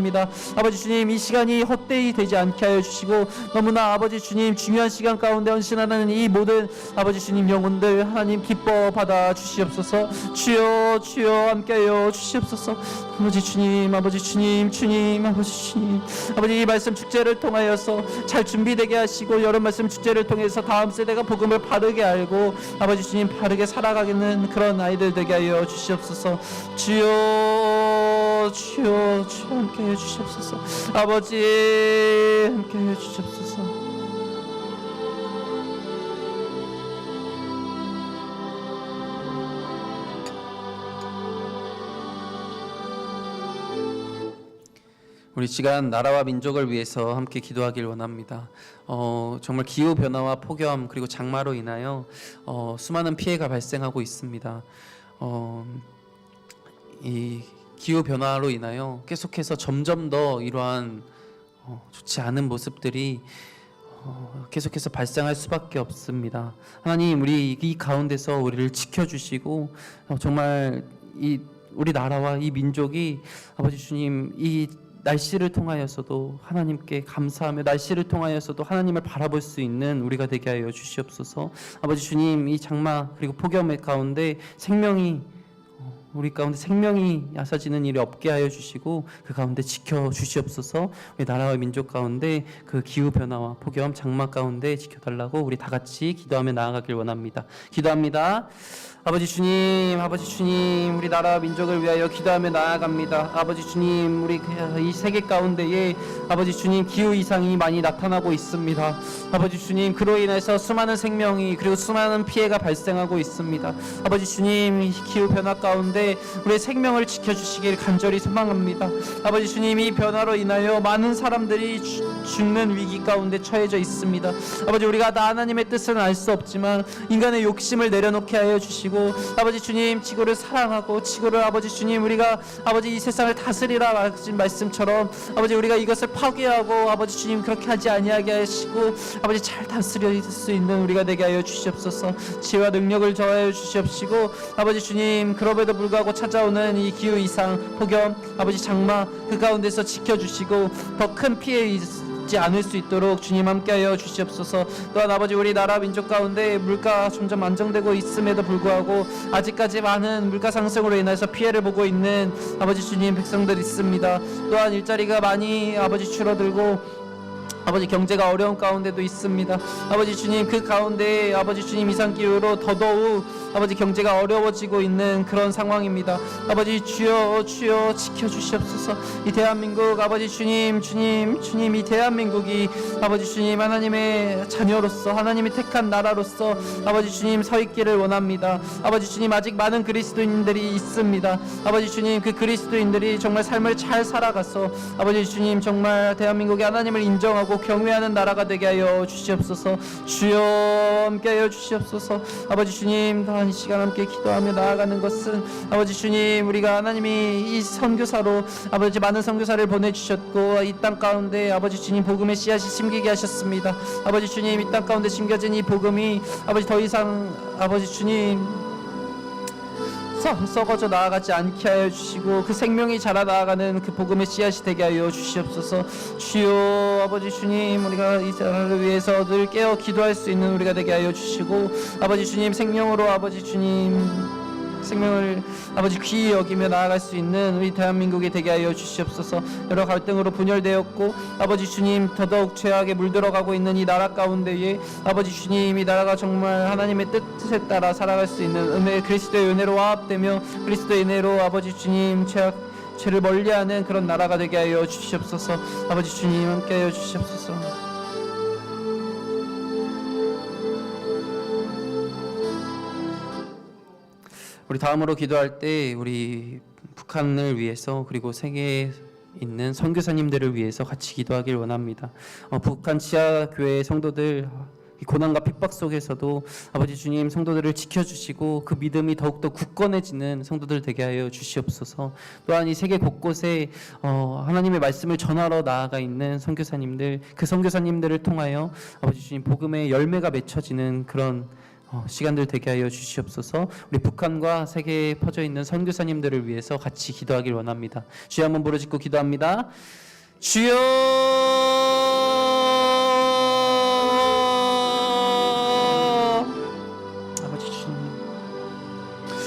아버지 주님 이 시간이 헛되이 되지 않게 하여 주시고 너무나 아버지 주님 중요한 시간 가운데 헌신하는 이 모든 아버지 주님 영혼들 하나님 기뻐 받아 주시옵소서. 주여 주여 함께하여 주시옵소서. 아버지 주님 아버지 주님 주님 아버지 주님 아버지 이 말씀 축제를 통하여서 잘 준비되게 하시고 여러 말씀 축제를 통해서 다음 세대가 복음을 바르게 알고 아버지 주님 바르게 살아가는 그런 아이들 되게 하여 주시옵소서. 주여 주여 주여 함께하여 주시옵소서. 아버지 함께하여 주시옵소서. 우리 시간 나라와 민족을 위해서 함께 기도하길 원합니다. 정말 기후 변화와 폭염 그리고 장마로 인하여 수많은 피해가 발생하고 있습니다. 이 기후 변화로 인하여 계속해서 점점 더 이러한 좋지 않은 모습들이 계속해서 발생할 수밖에 없습니다. 하나님 우리 이 가운데서 우리를 지켜주시고 정말 우리 나라와 이 민족이 아버지 주님 이 날씨를 통하여서도 하나님께 감사하며 날씨를 통하여서도 하나님을 바라볼 수 있는 우리가 되게 하여 주시옵소서. 아버지 주님 이 장마 그리고 폭염의 가운데 우리 가운데 생명이 야사지는 일이 없게 하여 주시고 그 가운데 지켜 주시옵소서. 우리 나라와 민족 가운데 그 기후 변화와 폭염 장마 가운데 지켜달라고 우리 다 같이 기도하며 나아가길 원합니다. 기도합니다. 아버지 주님 우리 나라와 민족을 위하여 기도하며 나아갑니다. 아버지 주님 우리 이 세계 가운데에 아버지 주님 기후 이상이 많이 나타나고 있습니다. 아버지 주님 그로 인해서 수많은 생명이 그리고 수많은 피해가 발생하고 있습니다. 아버지 주님 이 기후 변화 가운데 우리의 생명을 지켜주시길 간절히 소망합니다. 아버지 주님 이 변화로 인하여 많은 사람들이 죽는 위기 가운데 처해져 있습니다. 아버지 우리가 다 하나님의 뜻은 알 수 없지만 인간의 욕심을 내려놓게 하여 주시고 아버지 주님 지구를 사랑하고 지구를 아버지 주님 우리가 아버지 이 세상을 다스리라 하신 말씀처럼 아버지 우리가 이것을 파괴하고 아버지 주님 그렇게 하지 아니하게 하시고 아버지 잘 다스릴 수 있는 우리가 되게 하여 주시옵소서. 지혜와 능력을 더하여 주시옵시고 아버지 주님 그럼에도 불구하고 찾아오는 이 기후 이상 폭염 아버지 장마 그 가운데서 지켜주시고 더 큰 피해 있지 않을 수 있도록 주님 함께하여 주시옵소서. 또한 아버지 우리 나라 민족 가운데 물가 점점 안정되고 있음에도 불구하고 아직까지 많은 물가 상승으로 인해서 피해를 보고 있는 아버지 주님 백성들 있습니다. 또한 일자리가 많이 아버지 줄어들고 아버지 경제가 어려운 가운데도 있습니다. 아버지 주님 그 가운데 아버지 주님 이상기후로 더더욱 아버지 경제가 어려워지고 있는 그런 상황입니다. 아버지 주여 주여 지켜주시옵소서. 이 대한민국 아버지 주님 이 대한민국이 아버지 주님 하나님의 자녀로서 하나님이 택한 나라로서 아버지 주님 서 있기를 원합니다. 아버지 주님 아직 많은 그리스도인들이 있습니다. 아버지 주님 그 그리스도인들이 정말 삶을 잘 살아가서 아버지 주님 정말 대한민국이 하나님을 인정하고 경외하는 나라가 되게 하여 주시옵소서. 주여 함께하여 주시옵소서. 아버지 주님 이 시간 함께 기도하며 나아가는 것은 아버지 주님 우리가 하나님이 이 선교사로 아버지 많은 선교사를 보내주셨고 이 땅 가운데 아버지 주님 복음의 씨앗이 심기게 하셨습니다. 아버지 주님 이 땅 가운데 심겨진 이 복음이 아버지 더 이상 아버지 주님 썩어져 나아가지 않게 하여 주시고 그 생명이 자라나가는 그 복음의 씨앗이 되게 하여 주시옵소서. 주여 아버지 주님 우리가 이 나라를 위해서 늘 깨어 기도할 수 있는 우리가 되게 하여 주시고 아버지 주님 생명으로 아버지 주님 생명을 아버지 귀히 여기며 나아갈 수 있는 우리 대한민국이 되게 하여 주시옵소서. 여러 갈등으로 분열되었고 아버지 주님 더더욱 죄악에 물들어가고 있는 이 나라 가운데에 아버지 주님 이 나라가 정말 하나님의 뜻에 따라 살아갈 수 있는 그리스도의 은혜로 화합되며 그리스도의 은혜로 아버지 주님 죄를 멀리하는 그런 나라가 되게 하여 주시옵소서. 아버지 주님 함께 하여 주시옵소서. 우리 다음으로 기도할 때 우리 북한을 위해서 그리고 세계 있는 선교사님들을 위해서 같이 기도하길 원합니다. 북한 지하교회 성도들 이 고난과 핍박 속에서도 아버지 주님 성도들을 지켜주시고 그 믿음이 더욱더 굳건해지는 성도들 되게 하여 주시옵소서. 또한 이 세계 곳곳에 하나님의 말씀을 전하러 나아가 있는 선교사님들, 그 선교사님들을 통하여 아버지 주님 복음의 열매가 맺혀지는 그런 시간들 되게 하여 주시옵소서. 우리 북한과 세계에 퍼져 있는 선교사님들을 위해서 같이 기도하길 원합니다. 주여 한번 부르짖고 기도합니다. 주여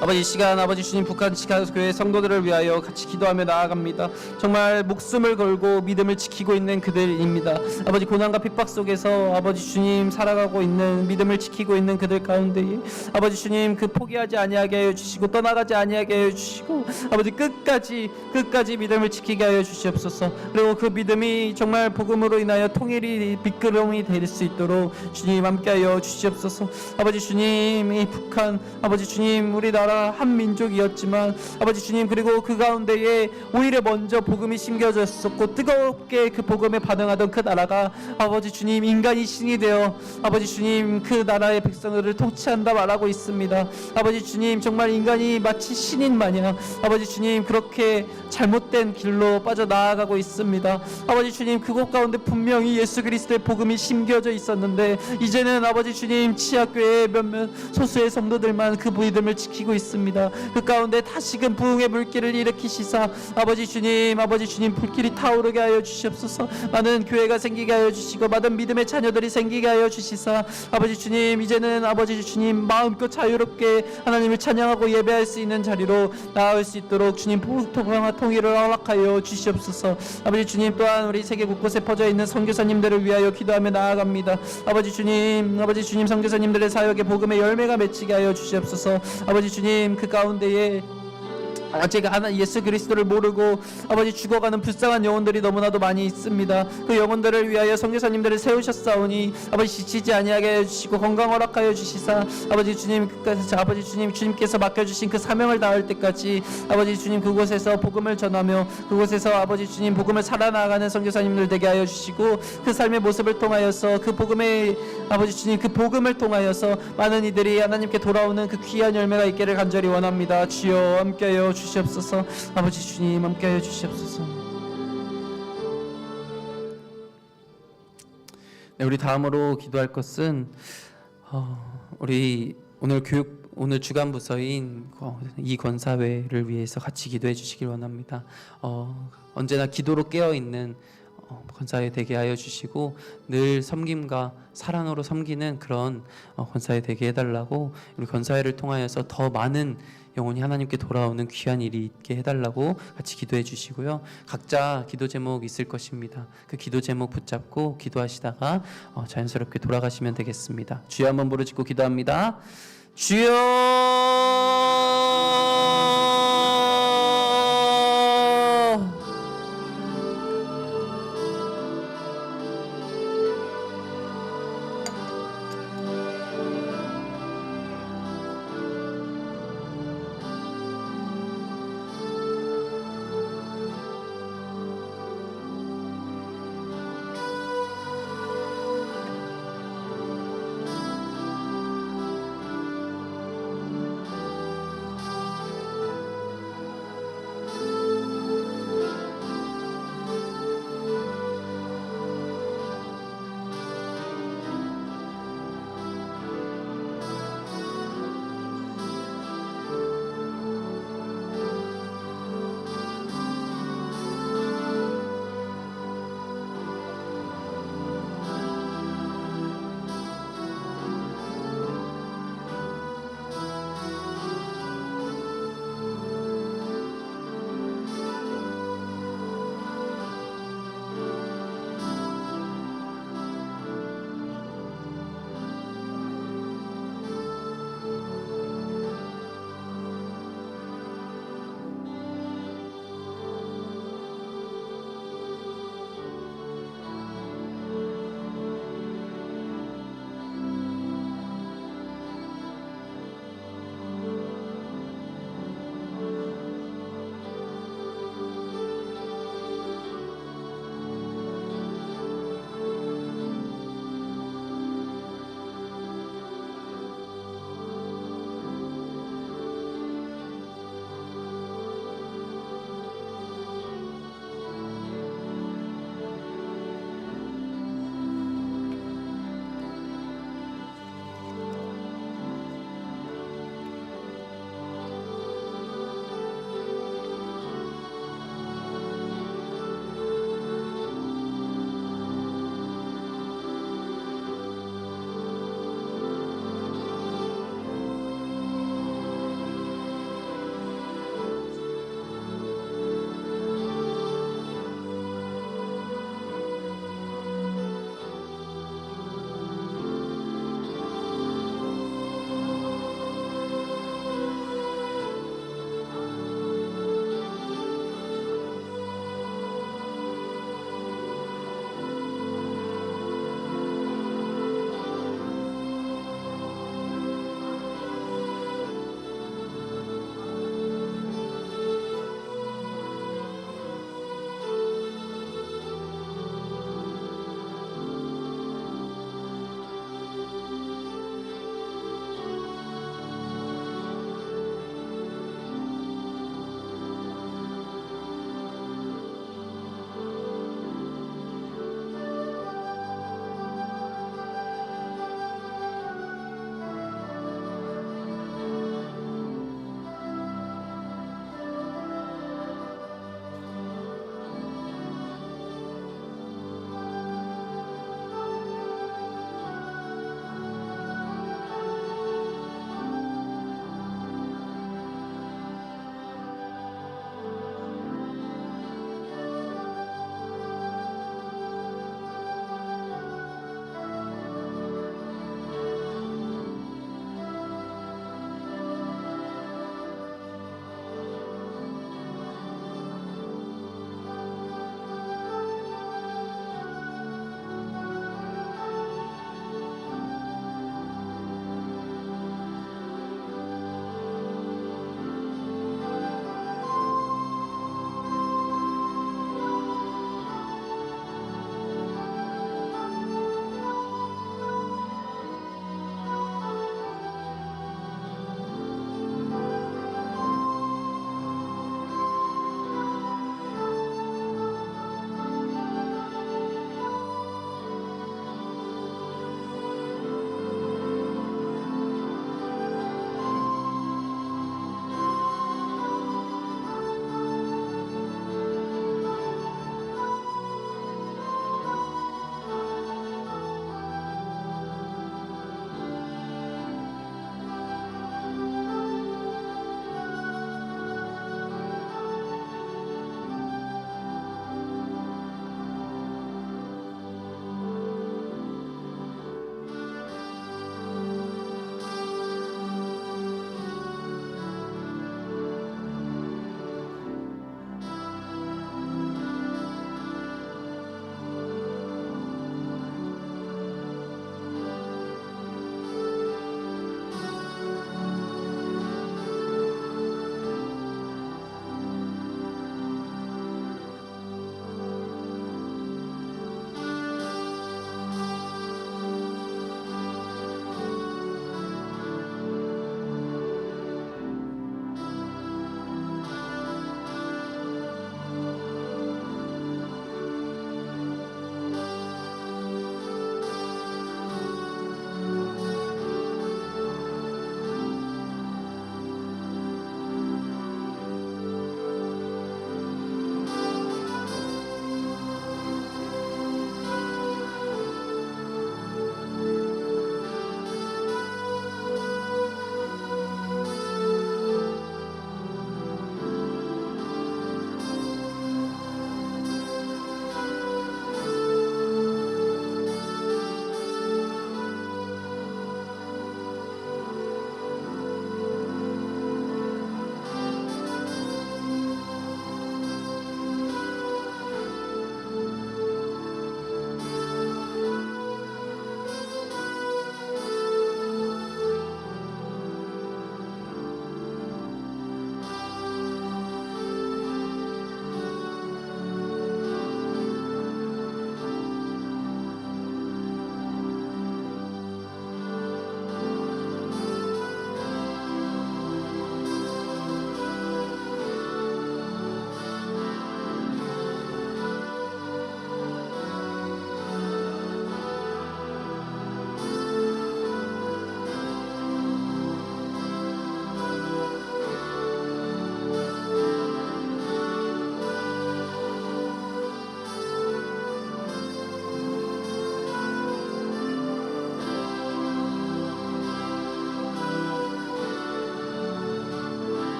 아버지, 이 시간 아버지 주님 북한 지하교회 성도들을 위하여 같이 기도하며 나아갑니다. 정말 목숨을 걸고 믿음을 지키고 있는 그들입니다. 아버지, 고난과 핍박 속에서 아버지 주님 살아가고 있는 믿음을 지키고 있는 그들 가운데에 아버지 주님 그 포기하지 아니하게 하여 주시고 떠나가지 아니하게 하여 주시고 아버지 끝까지 믿음을 지키게 하여 주시옵소서. 그리고 그 믿음이 정말 복음으로 인하여 통일이 빛끄러움이 될 수 있도록 주님 함께하여 주시옵소서. 아버지 주님, 이 북한 아버지 주님 우리 나라 한 민족이었지만 아버지 주님 그리고 그 가운데에 오히려 먼저 복음이 심겨졌었고 뜨겁게 그 복음에 반응하던 그 나라가 아버지 주님 인간이 신이 되어 아버지 주님 그 나라의 백성들을 통치한다 말하고 있습니다. 아버지 주님 정말 인간이 마치 신인 마냥 아버지 주님 그렇게 잘못된 길로 빠져나아가고 있습니다. 아버지 주님 그곳 가운데 분명히 예수 그리스도의 복음이 심겨져 있었는데 이제는 아버지 주님 지하교회의 몇몇 소수의 성도들만 그 믿음을 지키고 있습니다. 그 가운데 다시금 부흥의 물길을 일으키시사 아버지 주님 불길이 타오르게 하여 주시옵소서. 많은 교회가 생기게 하여 주시고 많은 믿음의 자녀들이 생기게 하여 주시사 아버지 주님 이제는 아버지 주님 마음껏 자유롭게 하나님을 찬양하고 예배할 수 있는 자리로 나아올 수 있도록 주님 복음과 통일을 허락하여 주시옵소서. 아버지 주님 또한 우리 세계 곳곳에 퍼져 있는 선교사님들을 위하여 기도하며 나아갑니다. 아버지 주님 선교사님들의 사역에 복음의 열매가 맺히게 하여 주시옵소서. 아버지 주님 그 가운데에 아직 예수 그리스도를 모르고 아버지 죽어가는 불쌍한 영혼들이 너무나도 많이 있습니다. 그 영혼들을 위하여 선교사님들을 세우셨사오니 아버지 지치지 아니하게 해주시고 건강 허락하여 주시사 아버지 주님 끝까지 아버지 주님 주님께서 맡겨주신 그 사명을 다할 때까지 아버지 주님 그곳에서 복음을 전하며 그곳에서 아버지 주님 복음을 살아나가는 선교사님들 되게 하여 주시고 그 삶의 모습을 통하여서 그 복음의 아버지 주님 그 복음을 통하여서 많은 이들이 하나님께 돌아오는 그 귀한 열매가 있기를 간절히 원합니다. 주여 함께하여 주시옵소서. 아버지 주님 함께하여 주시옵소서. 네, 우리 다음으로 기도할 것은 우리 오늘 주간 부서인 이 권사회를 위해서 같이 기도해 주시길 원합니다. 언제나 기도로 깨어 있는 권사회 되게 하여 주시고 늘 섬김과 사랑으로 섬기는 그런 권사회 되게 해달라고 우리 권사회를 통하여서 더 많은 영혼이 하나님께 돌아오는 귀한 일이 있게 해달라고 같이 기도해 주시고요. 각자 기도 제목 있을 것입니다. 그 기도 제목 붙잡고 기도하시다가 자연스럽게 돌아가시면 되겠습니다. 주여 한번 부르짖고 기도합니다. 주여